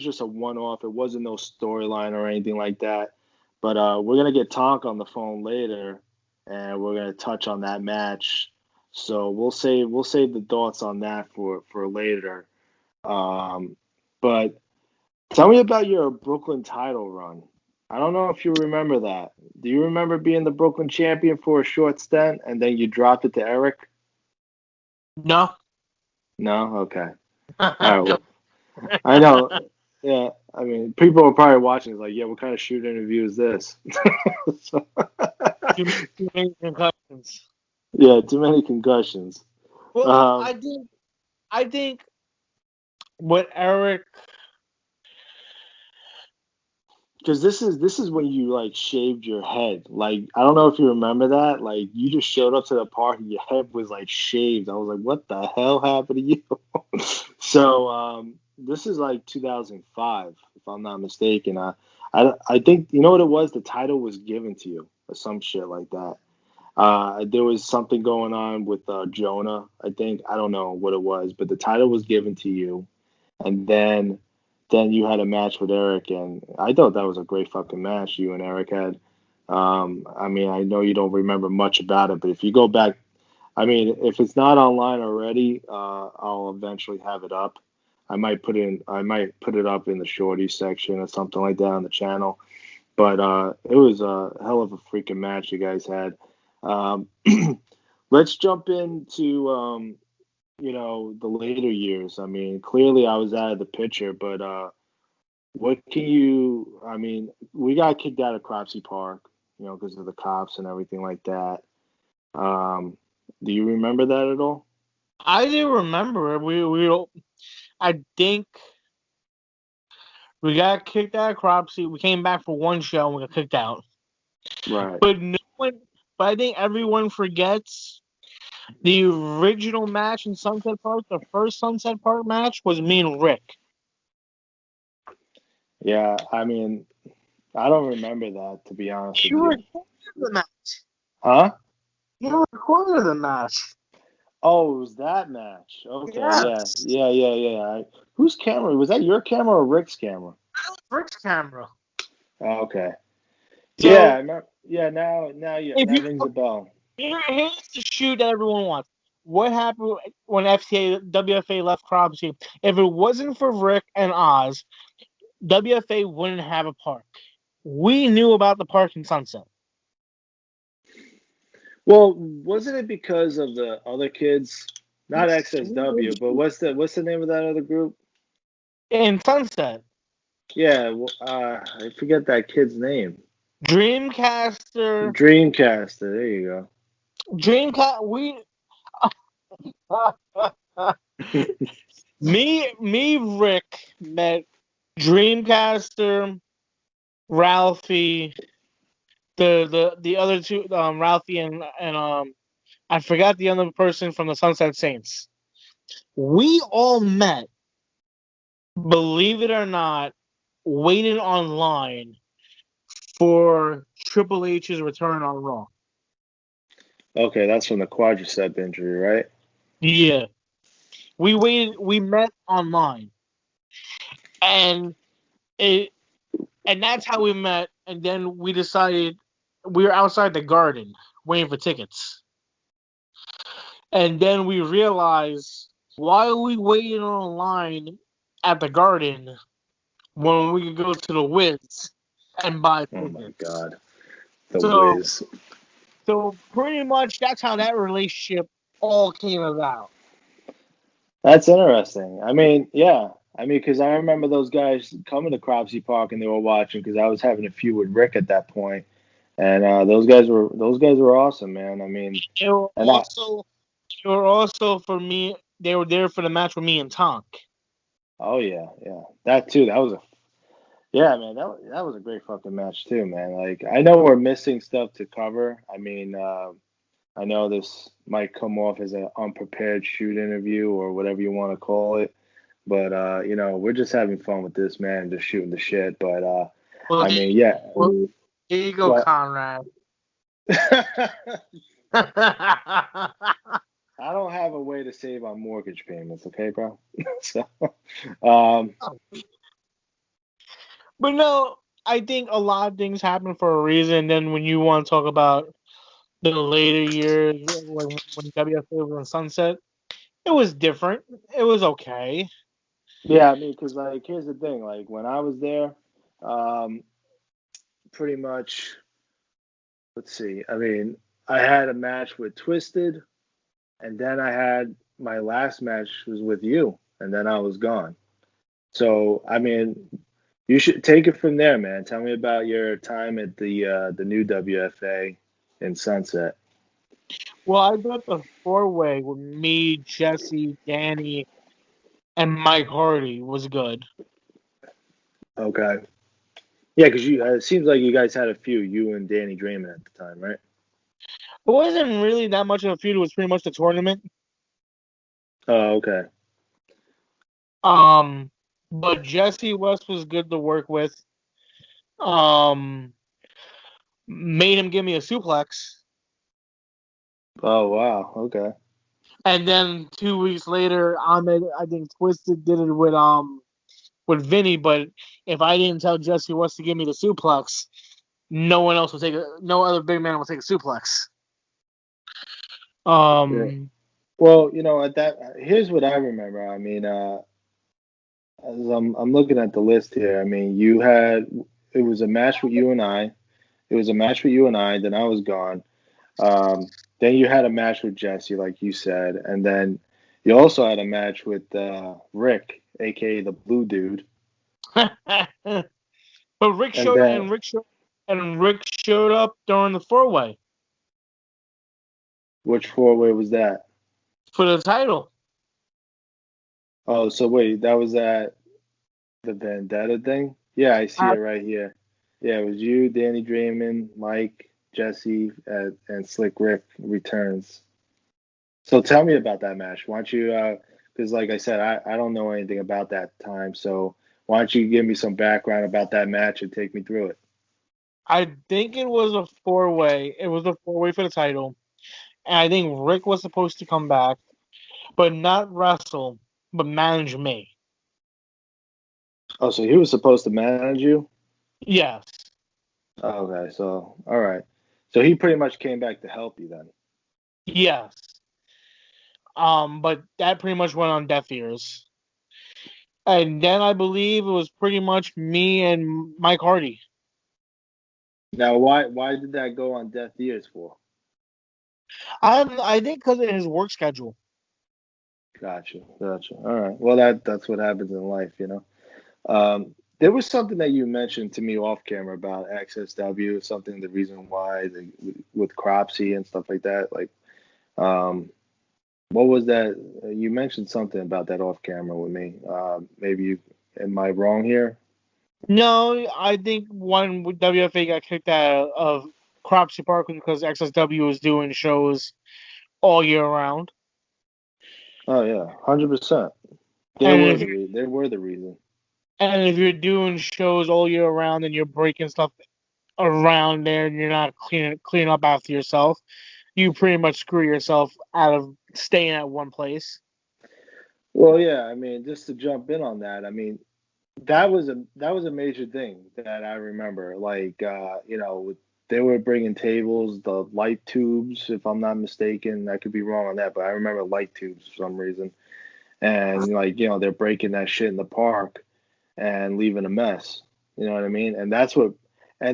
just a one-off. It wasn't no storyline or anything like that. But we're gonna get Tonk on the phone later, and we're gonna touch on that match. So we'll save the thoughts on that for later. Um, but tell me about your Brooklyn title run. I don't know if you remember that. Do you remember being the Brooklyn champion for a short stint and then you dropped it to Eric? No. No? Okay. All right. Well, I know. Yeah. I mean, people are probably watching. It's like, yeah, what kind of shoot interview is this? So, Too many concussions. yeah, too many concussions. Well, Um, I think what Eric. because this is when you like shaved your head. Like I don't know if you remember that. Like you just showed up to the park and your head was like shaved. I was like, what the hell happened to you? So this is like 2005, if I'm not mistaken. I think you know what it was. The title was given to you or some shit like that. There was something going on with Jonah. I think I don't know what it was, but the title was given to you, and then you had a match with Eric, and I thought that was a great fucking match you and Eric had. I mean, I know you don't remember much about it, but if you go back, I mean, if it's not online already, I'll eventually have it up. I might put it up in the shorty section or something like that on the channel. But it was a hell of a freaking match you guys had. Um, let's jump into the later years. I mean, clearly I was out of the picture, but what can you? I mean, we got kicked out of Cropsey Park, because of the cops and everything like that. Um, do you remember that at all? I do remember it. I think we got kicked out of Cropsey. We came back for one show and we got kicked out. Right. But no one. But I think everyone forgets the original match in Sunset Park. The first Sunset Park match was me and Rick. Yeah. I mean, I don't remember that to be honest with You you. recorded the match. Huh? You recorded the match. Oh, it was that match. Okay, yeah, Yes. yeah. Whose camera was that? Your camera or Rick's camera? That was Rick's camera. Oh, okay. Yeah, I So remember. Yeah, now, yeah, if that you rings a bell. here's the shoot that everyone wants. What happened when FTA WFA left Cropsey? If it wasn't for Rick and Oz, WFA wouldn't have a park. We knew about the park in Sunset. Well, wasn't it because of the other kids? Not XSW, but what's the name of that other group? In Sunset, Yeah, I forget that kid's name. Dreamcaster, Dreamcaster. There you Dreamcast. We, Rick met Dreamcaster, Ralphie, the other two, Ralphie and I forgot the other person from the Sunset Saints. We all met, believe it or not, waiting online for Triple H's return on Raw. Okay, that's from the quadricep injury, right? Yeah. We met online. And it and that's how we met, and then we decided we were outside the garden waiting for tickets. And then we realized why are we waiting online at the garden when we could go to the Wiz and buy Oh my tickets. God, the So Wiz. so pretty much that's how that relationship all came about. That's interesting. I mean, yeah. I mean, because I remember those guys coming to Cropsey Park and they were watching because I was having a feud with Rick at that point, and those guys were awesome, man. I mean, They were and I also they were also for me. They were there for the match with me and Tonk. oh yeah, that too. That was a yeah, man. That was a great fucking match too, man. Like I know we're missing stuff to cover. I mean, I know this might come off as an unprepared shoot interview or whatever you want to call it. But we're just having fun with this, man, just shooting the shit. But Well, I mean, yeah. here you go, What? Conrad. I don't have a way to save on mortgage payments, okay, bro? So, um, But no, I think a lot of things happen for a reason. Then when you want to talk about the later years, when WFA was on Sunset, it was different. It was okay. yeah, I mean, because like, here's the thing, like when I was there, um, pretty much, let's see, I mean, I had a match with Twisted, and then I had my last match was with you, and then I was gone. So, I mean, you should take it from there, man. Tell me about your time at the new WFA in Sunset. Well, I thought the four-way with me, Jesse, Danny, and Mike Hardy was good. Okay. Yeah, because you it seems like you guys had a few, you and Danny Draymond at the time, right? It wasn't really that much of a feud. It was pretty much the tournament. Oh, okay. Um, but Jesse West was good to work with. Um, made him give me a suplex, Oh, wow. Okay. and then 2 weeks later, Ahmed, I think Twisted did it with Vinny. But if I didn't tell Jesse West to give me the suplex, no other big man will take a suplex. Yeah. Um, Well, at that, here's what I remember. I mean, as I'm looking at the list here, I mean, it was a match with you and I. It was a match with you and I. Then I was gone. Then you had a match with Jesse, like you said, and then you also had a match with Rick, aka the Blue Dude. but Rick And showed then and Rick showed up during the four-way which four-way was that? for the title. Oh, so wait, that was at the Vendetta thing? Yeah, I see it right here. Yeah, it was you, Danny Draymond, Mike, Jesse, and Slick Rick returns. So tell me about that match. Why don't you, because like I said, I don't know anything about that time. So why don't you give me some background about that match and take me through it? I think it was a four-way. It was a four-way for the title. And I think Rick was supposed to come back, but not wrestle, but manage me. Oh, so he was supposed to manage you? Yes. Oh, okay, so all right. So he pretty much came back to help you then. Yes. But that pretty much went on deaf ears. And then I believe it was pretty much me and Mike Hardy. Now, why did that go on deaf ears for? I think because of his work schedule. Gotcha, gotcha. All right. Well, that's what happens in life. There was something that you mentioned to me off camera about XSW, something the reason why with Cropsey and stuff like that. Like, um, what was that? You mentioned something about that off camera with me. Maybe am I wrong here? No, I think when WFA got kicked out of Cropsey Park because XSW was doing shows all year round. Oh yeah, 100%. And if you They were the reason. and if you're doing shows all year round and you're breaking stuff around there and you're not cleaning up after yourself, you pretty much screw yourself out of staying at one place. Well, yeah. I mean, just to jump in on that, I mean, that was a major thing that I remember. Like, they were bringing tables, the light tubes, if I'm not mistaken. I could be wrong on that, but I remember light tubes for some reason. And like, they're breaking that shit in the park and leaving a mess. You know what I mean? And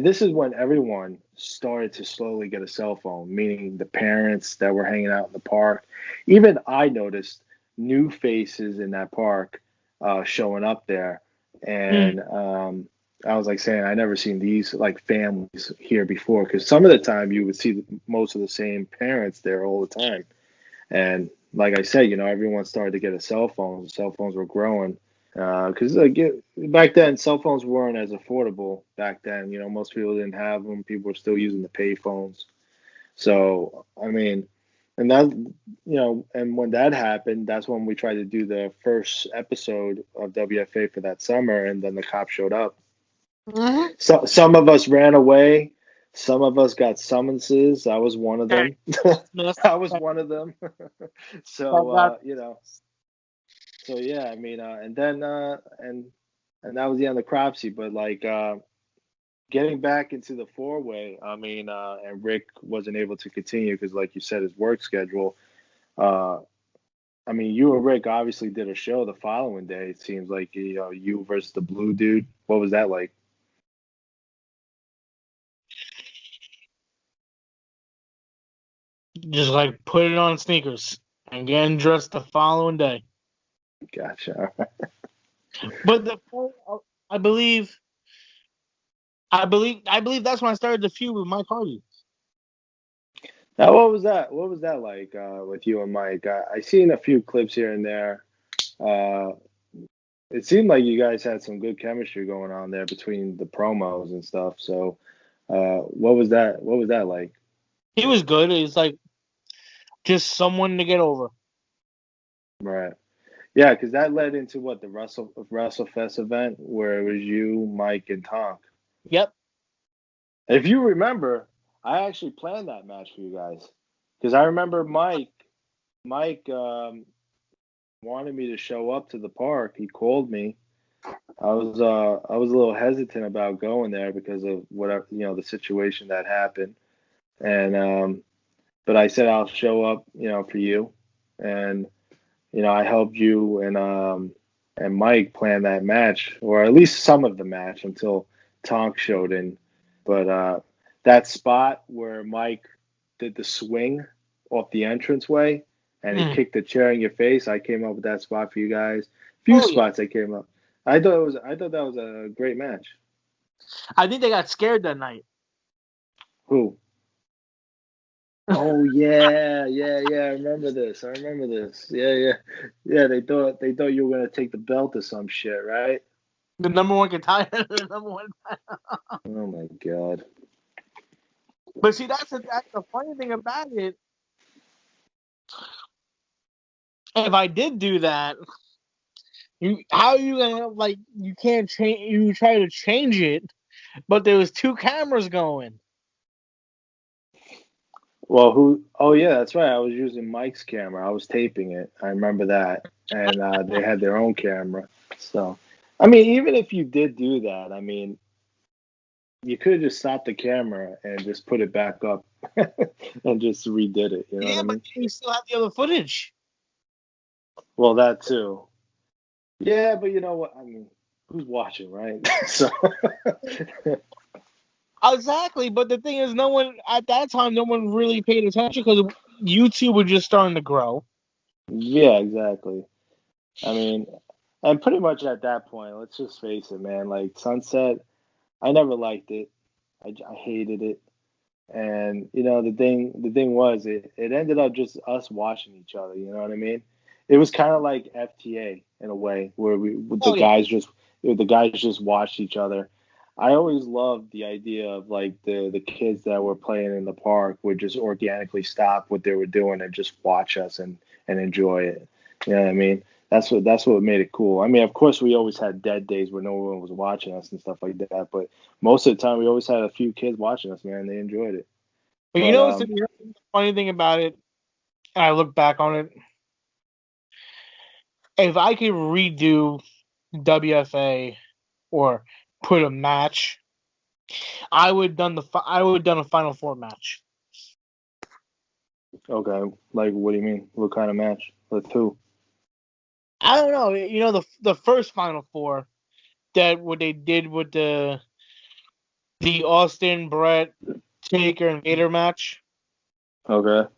this is when everyone started to slowly get a cell phone, meaning the parents that were hanging out in the park. Even I noticed new faces in that park showing up there. Mm. And I was like saying, I never seen these like families here before because some of the time you would see most of the same parents there all the time. And like I said, everyone started to get a cell phone. Cell phones were growing because back then, cell phones weren't as affordable back then. Most people didn't have them. People were still using the pay phones. So, I mean, and that, and when that happened, that's when we tried to do the first episode of WFA for that summer, and then the cops showed up. Hmm. So some of us ran away. Some of us got summonses. I was one of them. I was one of them. So So yeah, I mean, and then and that was the end of Cropsey. But like getting back into the four-way, I mean, and Rick wasn't able to continue because, like you said, his work schedule. Uh, I mean, you and Rick obviously did a show the following day. It seems like you versus the blue dude. What was that like? Just like put it on sneakers and getting dressed the following day. Gotcha. But I believe that's when I started the feud with Mike Hardy. Now, what was that? What was that like with you and Mike? I seen a few clips here and there. Uh, it seemed like you guys had some good chemistry going on there between the promos and stuff. So, what was that? What was that like? He was good. It's like just someone to get over. Right. Yeah, because that led into what the WrestleFest event where it was you, Mike, and Tonk. Yep. If you remember, I actually planned that match for you guys because I remember Mike wanted me to show up to the park. He called me. I was a little hesitant about going there because of whatever the situation that happened, and but I said I'll show up for you, and I helped you and Mike plan that match, or at least some of the match until Tonk showed in. But that spot where Mike did the swing off the entranceway and he kicked the chair in your face, I came up with that spot for you guys. Few spots I came up. I thought that was a great match. I think they got scared that night. Who? Oh yeah. I remember this. Yeah. They thought you were gonna take the belt or some shit, right? The number one contender. The number one. Oh my god. But see, that's the funny thing about it. If I did do that, how are you gonna you can't change? You try to change it, but there was two cameras going. Well, who? Oh yeah, that's right. I was using Mike's camera. I was taping it. I remember that, and they had their own camera. So, I mean, even if you did do that, I mean, you could have just stopped the camera and just put it back up and just redid it. You know what I mean? But you still have the other footage. Well, that too. Yeah, but you know what? I mean, who's watching, right? So. Exactly, but the thing is, no one at that time, no one really paid attention because YouTube was just starting to grow. Yeah, exactly. I mean, and pretty much at that point, let's just face it, man. Like Sunset, I never liked it. I hated it. And the thing was, it ended up just us watching each other. You know what I mean? It was kind of like FTA in a way, where the guys just watched each other. I always loved the idea of like the kids that were playing in the park would just organically stop what they were doing and just watch us and enjoy it. You know what I mean? That's what made it cool. I mean, of course, we always had dead days where no one was watching us and stuff like that. But most of the time, we always had a few kids watching us, man. They enjoyed it. But you know what's the funny thing about it? And I look back on it. If I could redo WFA or put a match, I would done a Final Four match. Okay, like what do you mean? What kind of match? With who? I don't know. You know the first Final Four, that what they did with the Austin, Brett, Taker, and Vader match. Okay.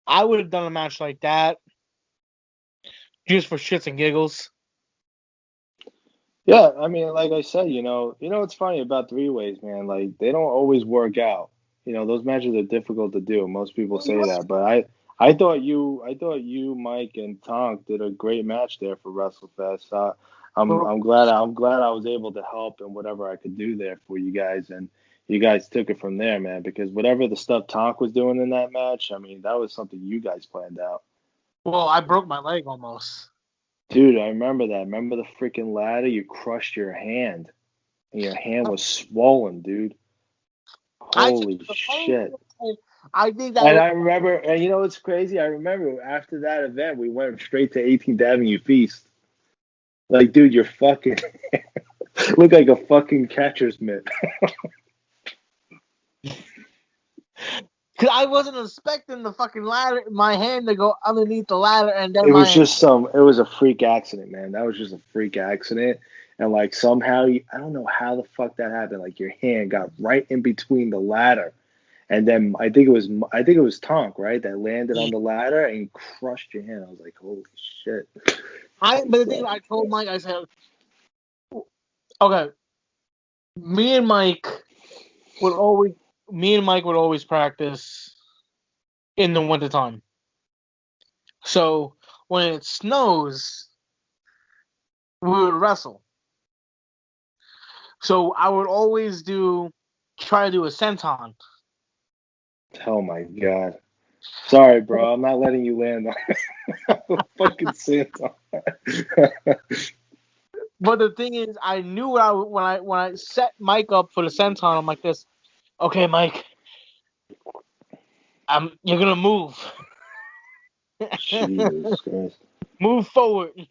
I would have done a match like that, just for shits and giggles. Yeah, I mean, like I said, what's funny about three-ways, man? Like they don't always work out. Those matches are difficult to do. Most people say that, but I thought you, Mike, and Tonk did a great match there for WrestleFest. I'm glad I was able to help in whatever I could do there for you guys, and you guys took it from there, man. Because whatever the stuff Tonk was doing in that match, I mean, that was something you guys planned out. Well, I broke my leg almost. Dude, I remember that. Remember the freaking ladder? You crushed your hand, and your hand was swollen, dude. Holy shit. I think that. And I remember, and you know what's crazy? I remember after that event, we went straight to 18th Avenue Feast. Like, dude, you're fucking look like a fucking catcher's mitt. Cause I wasn't expecting the fucking ladder, my hand to go underneath the ladder, and then It was my just it was a freak accident, man. That was just a freak accident. And like somehow, I don't know how the fuck that happened. Like your hand got right in between the ladder. And then I think it was Tonk, right, that landed on the ladder and crushed your hand. I was like, holy shit. but the thing I told Mike, I said, okay, me and Mike would always practice in the wintertime. So when it snows, we would wrestle. So I would always try to do a senton. Oh my god. Sorry, bro. I'm not letting you land on fucking Santa. But the thing is, I knew when I set Mike up for the senton, I'm like this. Okay, Mike, you're gonna move. Jesus Christ. Move forward.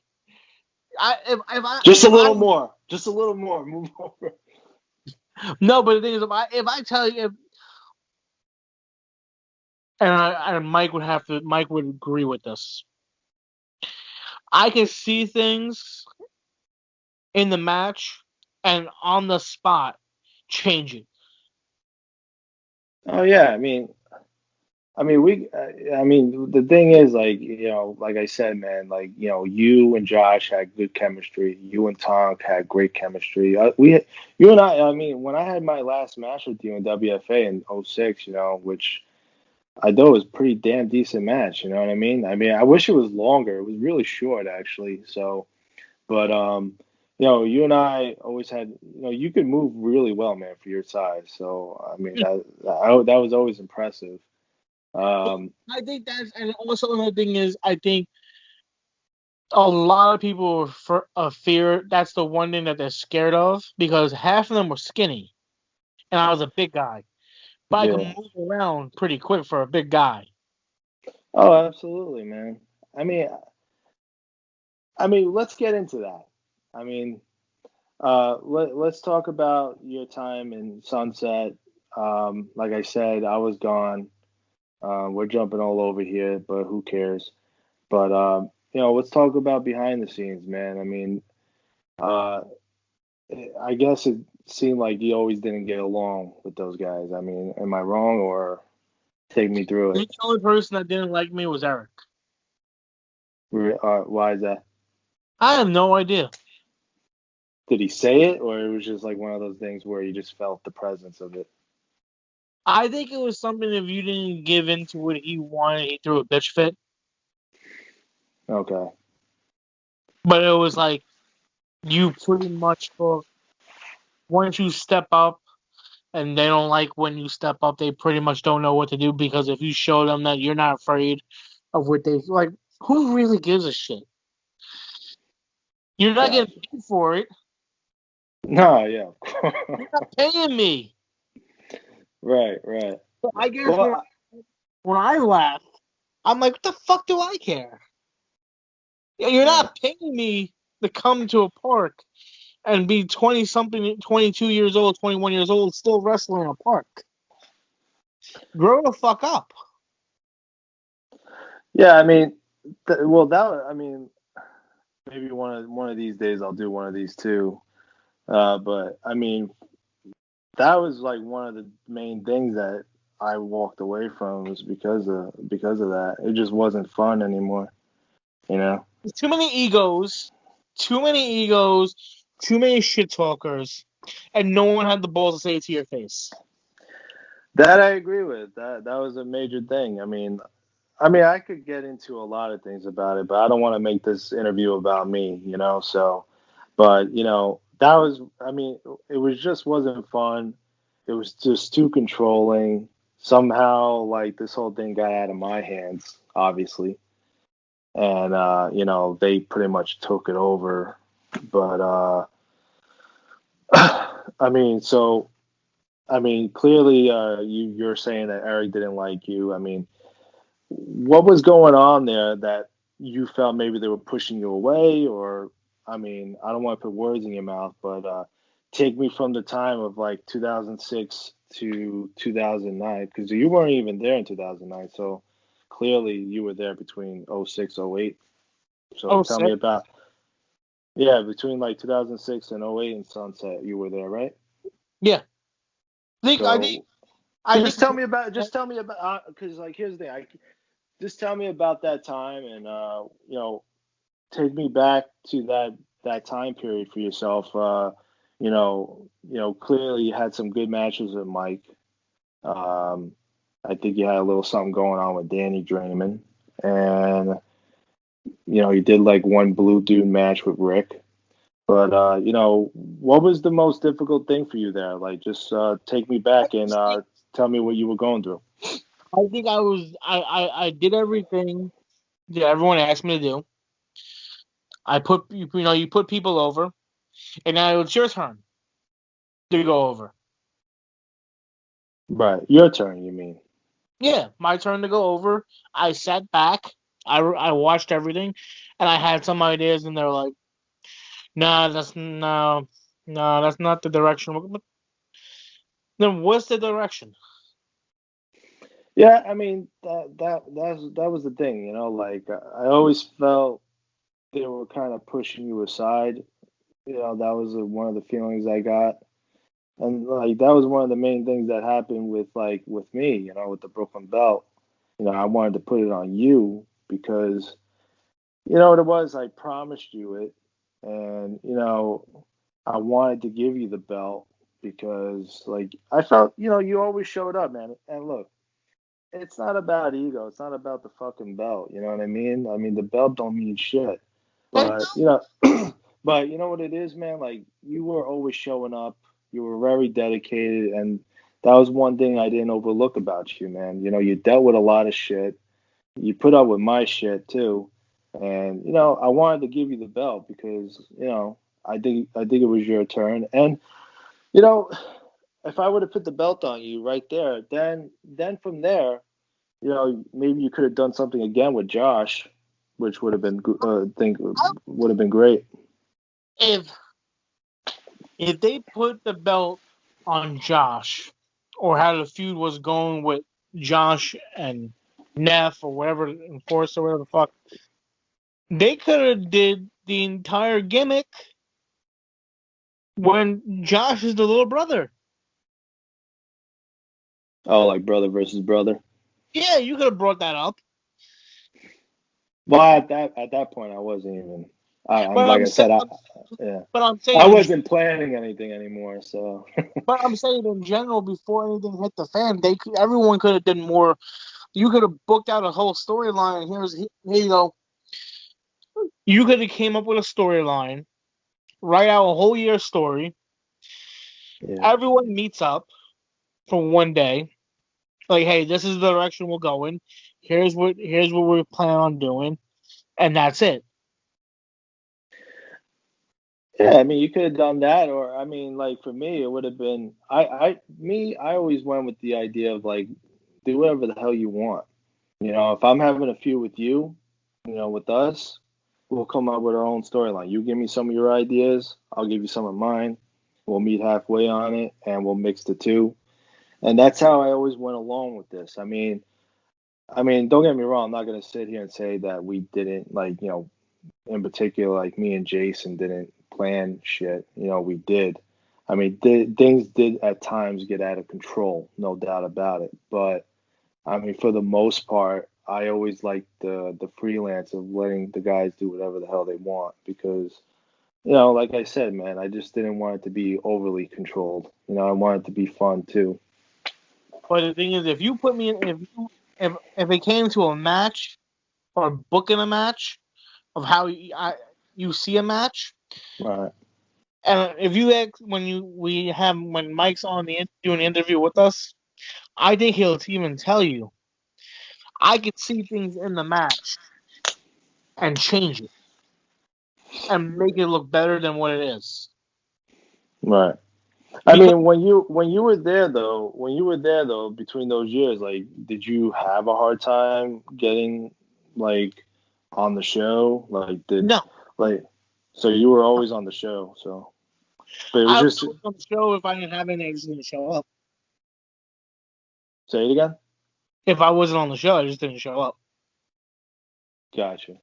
Just a little more. Move over. No, but the thing is, if I tell you, and Mike would agree with this. I can see things in the match and on the spot change it. Oh yeah, I mean, the thing is, like, you know, like I said, man, like, you know, you and Josh had good chemistry. You and Tonk had great chemistry. You and I mean, when I had my last match with you in WFA in '06, you know, which I thought was a pretty damn decent match. You know what I mean? I mean, I wish it was longer. It was really short, actually. So, but you know, you and I always had, you know, you could move really well, man, for your size. So, I mean, that was always impressive. I think and also another thing is, I think a lot of people fear that's the one thing that they're scared of because half of them were skinny and I was a big guy, but I could Yeah. move around pretty quick for a big guy. Oh, absolutely, man. I mean, let's get into that. I mean, let's talk about your time in Sunset. Like I said, I was gone. We're jumping all over here, but who cares? But you know, let's talk about behind the scenes, man. I mean, uh, I guess it seemed like you always didn't get along with those guys. I mean, am I wrong, or take me through The it? only person that didn't like me was Eric. Why is that? I have no idea. Did he say it, or it was just like one of those things where you just felt the presence of it? I think it was something if you didn't give in to what he wanted, he threw a bitch fit. Okay. But it was like you pretty much once you step up and they don't like when you step up, they pretty much don't know what to do because if you show them that you're not afraid of what they like, who really gives a shit? You're not getting paid for it. No, yeah. You're not paying me. Right. So I guess Well, when I laugh, I'm like, what the fuck do I care? You're yeah. not paying me to come to a park and be 20 something, 22 years old, 21 years old, still wrestling in a park. Grow the fuck up. Yeah, I mean, I mean, maybe one of these days I'll do one of these too. But I mean, that was like one of the main things that I walked away from was because of that. It just wasn't fun anymore, you know. Too many egos, too many shit talkers, and no one had the balls to say it to your face. That I agree with. That was a major thing. I could get into a lot of things about it, but I don't want to make this interview about me, you know. So, but you know, that was. I mean, it was just wasn't fun. It was just too controlling. Somehow, like this whole thing got out of my hands, obviously, and you know, they pretty much took it over. But I mean, so I mean, clearly, you're saying that Eric didn't like you. I mean, what was going on there that you felt maybe they were pushing you away, or I mean, I don't want to put words in your mouth, but take me from the time of like 2006 to 2009, because you weren't even there in 2009, so clearly you were there between '06, '08. So Oh, tell me sick. about, yeah, between like 2006 and '08 and Sunset, you were there, right? Yeah. I think, So I think, just tell me about, because like here's the thing, just tell me about that time, and take me back to that time period for yourself. Clearly you had some good matches with Mike. Um, I think you had a little something going on with Danny Draymond, and you did like one Blue Dude match with Rick. But what was the most difficult thing for you there? Like, just take me back and tell me what you were going through. I think I did everything that everyone asked me to do. I put, you put people over, and now it's your turn to go over. Right, your turn, you mean? Yeah, my turn to go over. I sat back. I watched everything, and I had some ideas, and they're like, "Nah, no, that's not the direction." But then what's the direction? Yeah, I mean that was the thing, like I always felt they were kind of pushing you aside. That was one of the feelings I got, and like that was one of the main things that happened with me, with the Brooklyn Belt. I wanted to put it on you because what it was. I promised you it, and I wanted to give you the belt because like I felt you always showed up, man. And look, it's not about ego. It's not about the fucking belt. You know what I mean? I mean, the belt don't mean shit. I But, but you know what it is, man? Like, you were always showing up. You were very dedicated. And that was one thing I didn't overlook about you, man. You dealt with a lot of shit. You put up with my shit, too. And, I wanted to give you the belt because, I think it was your turn. And, you know, if I would have put the belt on you right there, then from there, maybe you could have done something again with Josh, which would have been think would have been great. if if they put the belt on Josh, or how the feud was going with Josh and Neff or whatever, Enforce or whatever the fuck, they could have did the entire gimmick when Josh is the little brother. Oh, like brother versus brother. Yeah, you could have brought that up. Well, at that point, I wasn't even. I'm But like I'm I saying, said, yeah, but I'm I saying, wasn't planning anything anymore. So but I'm saying in general, before anything hit the fan, everyone could have done more. You could have booked out a whole storyline. Here you go. You could have came up with a storyline, write out a whole year story. yeah, Everyone meets up for one day. Like, hey, this is the direction we're going. Here's what we're planning on doing, and that's it. yeah. I mean, you could have done that, or I mean, like for me, it would have been. I always went with the idea of like do whatever the hell you want. If I'm having a feud with you, with us, we'll come up with our own storyline. You give me some of your ideas, I'll give you some of mine. We'll meet halfway on it, and we'll mix the two. And that's how I always went along with this. I mean, don't get me wrong. I'm not gonna sit here and say that we didn't like, in particular, like me and Jason didn't plan shit. We did. I mean, things did at times get out of control, no doubt about it. But I mean, for the most part, I always like the freelance of letting the guys do whatever the hell they want because, like I said, man, I just didn't want it to be overly controlled. I want it to be fun too. But the thing is, if you put me in, if it came to a match or booking a match of how you see a match, Right. and if you ask when Mike's on doing an interview with us, I think he'll even tell you I could see things in the match and change it and make it look better than what it is. Right. I mean, when you were there though, between those years, like, did you have a hard time getting like on the show? No. So you were always on the show. So, but it was I just was on the show if I didn't have any eggs to show up. say it again. If I wasn't on the show, I just didn't show up. Gotcha.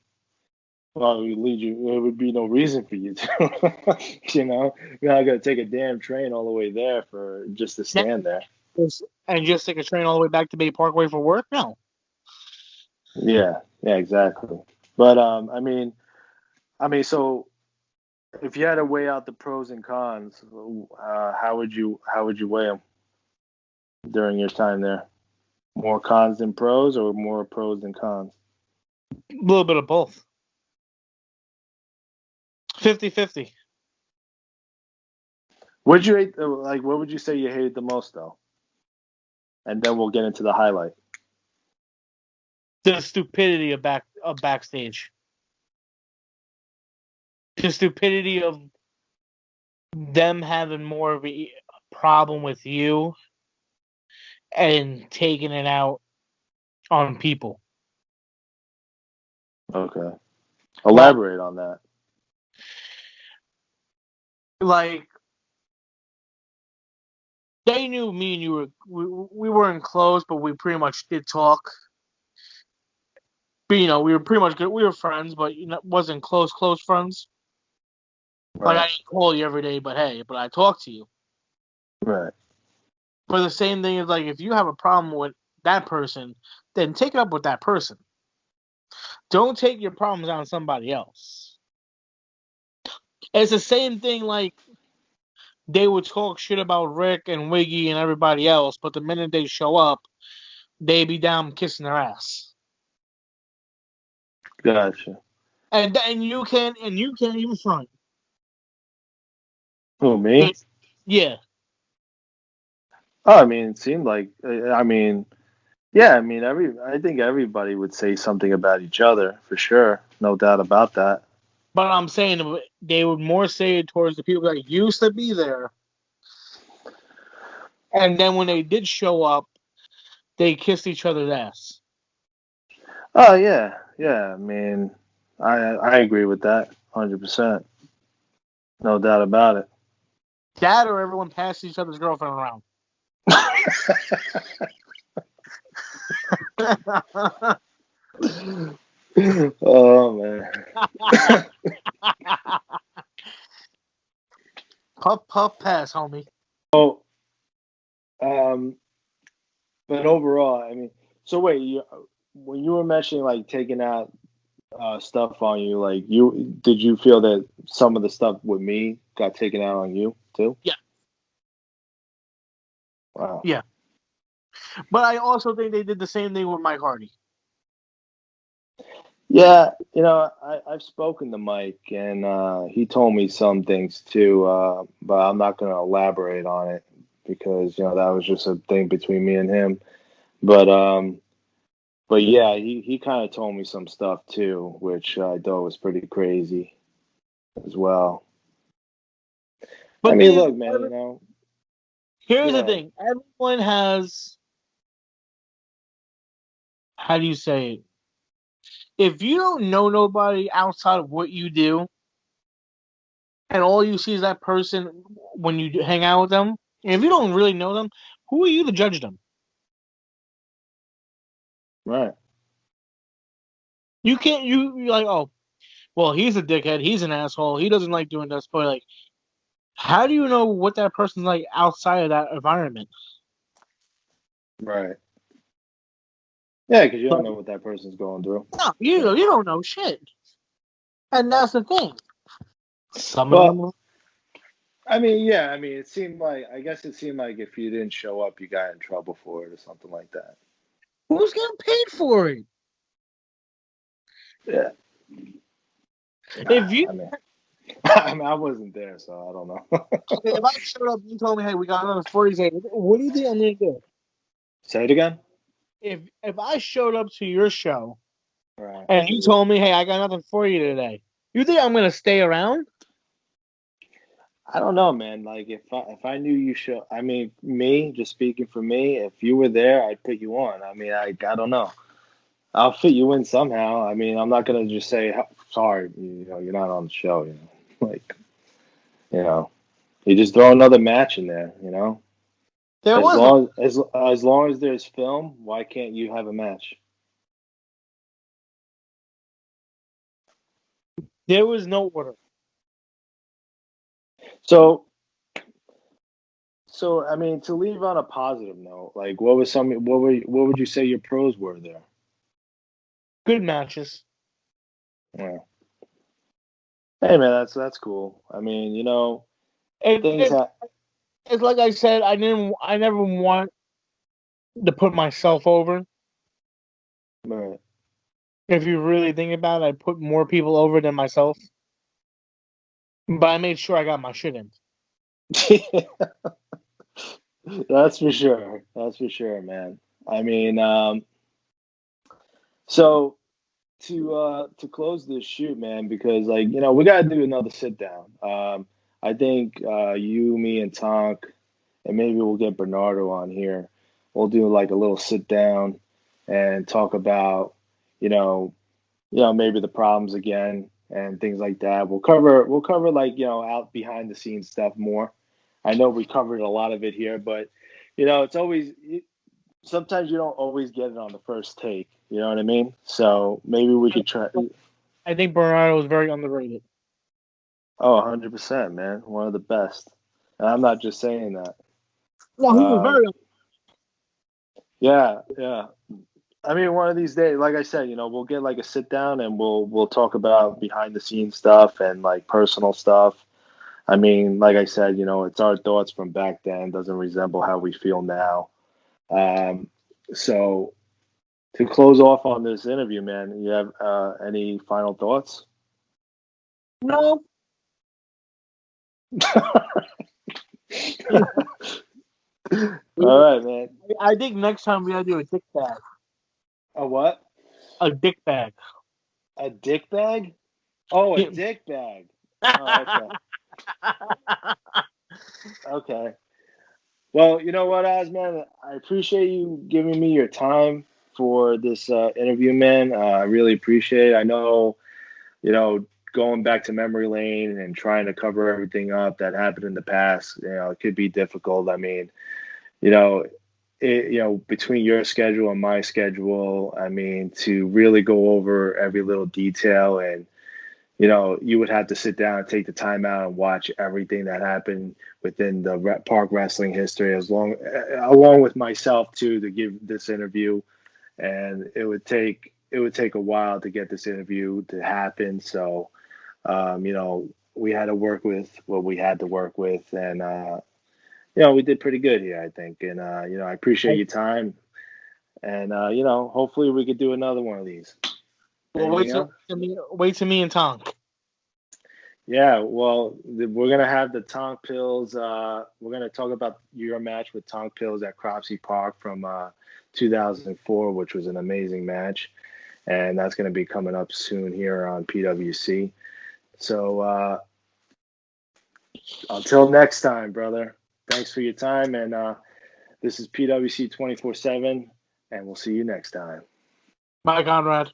Well, it would lead you. There would be no reason for you to. You're not gonna take a damn train all the way there for just to stand there. And just take a train all the way back to Bay Parkway for work? No. Yeah, exactly. But so if you had to weigh out the pros and cons, how would you weigh them during your time there? More cons than pros, or more pros than cons? A little bit of both. 50-50. Would you hate what would you say you hated the most though? And then we'll get into the highlight. The stupidity of backstage. The stupidity of them having more of a problem with you and taking it out on people. Okay. Elaborate on that. Like, they knew me and you we weren't close, but we pretty much did talk. But, we were pretty much good. We were friends, but wasn't close friends. Right. Like, I didn't call you every day, but I talked to you. Right. But the same thing is, like, if you have a problem with that person, then take it up with that person. Don't take your problems out on somebody else. It's the same thing, like, they would talk shit about Rick and Wiggy and everybody else, but the minute they show up, they be down kissing their ass. Gotcha. And you can't even front. Who, me? Yeah. Oh, I mean, it seemed like I think everybody would say something about each other for sure, no doubt about that. But I'm saying they would more say it towards the people that used to be there. And then when they did show up, they kissed each other's ass. Oh yeah. I mean, I agree with that 100%. No doubt about it. That or everyone passed each other's girlfriend around. Oh man. Puff pass, homie. Oh, but overall, I mean, so wait, when you were mentioning like taking out stuff on you, like did you feel that some of the stuff with me got taken out on you too? Yeah. Wow. Yeah. But I also think they did the same thing with Mike Hardy. Yeah, I've spoken to Mike, and he told me some things too, but I'm not going to elaborate on it because that was just a thing between me and him. But yeah, he kind of told me some stuff too, which I thought was pretty crazy as well. But I mean, look, man, here's the thing: everyone has, how do you say it? If you don't know nobody outside of what you do, and all you see is that person when you hang out with them, and if you don't really know them, who are you to judge them? Right. You can't. You're like, oh, well, he's a dickhead. He's an asshole. He doesn't like doing this. But like, how do you know what that person's like outside of that environment? Right. Yeah, because you don't know what that person's going through. No, you don't know shit. And that's the thing. Some of them. I mean, yeah. I mean, it seemed like if you didn't show up, you got in trouble for it or something like that. Who's getting paid for it? Yeah. If you, I wasn't there, so I don't know. if I showed up, and you told me, "Hey, we got another 40." What do you think I'm gonna do? Say it again. If I showed up to your show, right, and you told me, "Hey, I got nothing for you today," you think I'm gonna stay around? I don't know, man. Like if I knew you should, I mean, me, just speaking for me, if you were there, I'd put you on. I mean, I don't know. I'll fit you in somehow. I mean, I'm not gonna just say sorry. You're not on the show. Like you know, you just throw another match in there. There As was no, long as long as there's film, why can't you have a match? there was no order. So I mean, to leave on a positive note, like what would you say your pros were there? Good matches. Yeah. Hey man, that's cool. I mean, And things have. it's like I said, I never want to put myself over. Right. If you really think about it, I put more people over than myself. But I made sure I got my shit in. That's for sure. That's for sure, man. I mean, so to close this shoot, man, because like we gotta do another sit down. I think you, me, and Tonk, and maybe we'll get Bernardo on here. We'll do like a little sit down and talk about you know maybe the problems again and things like that. We'll cover like out behind the scenes stuff more. I know we covered a lot of it here, but it's always sometimes you don't always get it on the first take. You know what I mean? So maybe we could try. I think Bernardo was very underrated. Oh, 100%, man. One of the best. And I'm not just saying that. No, he was very. Yeah, yeah. I mean, one of these days, like I said, we'll get like a sit down and we'll talk about behind the scenes stuff and like personal stuff. I mean, like I said, it's our thoughts from back then, doesn't resemble how we feel now. So to close off on this interview, man, you have any final thoughts? No. All right, man. I think next time we gotta do a dick bag. A what? A dick bag. A dick bag? Oh, a Yeah. dick bag. Oh, okay. Okay. Well, you know what, Osman? I appreciate you giving me your time for this interview, man. I really appreciate it. I know, going back to memory lane and trying to cover everything up that happened in the past, it could be difficult. I mean, you know, between your schedule and my schedule, I mean, to really go over every little detail and you would have to sit down and take the time out and watch everything that happened within the park wrestling history, along with myself too, to give this interview. And it would take a while to get this interview to happen. So, we had to work with what we had to work with, and we did pretty good here, I think. And I appreciate your time, and hopefully we could do another one of these. Well, wait till me and Tonk. Yeah, well, we're gonna have the Tonk Pills. We're gonna talk about your match with Tonk Pills at Cropsey Park from 2004, which was an amazing match, and that's gonna be coming up soon here on PWC. So until next time, brother. Thanks for your time, and this is PWC 24/7, and we'll see you next time. Bye, Conrad.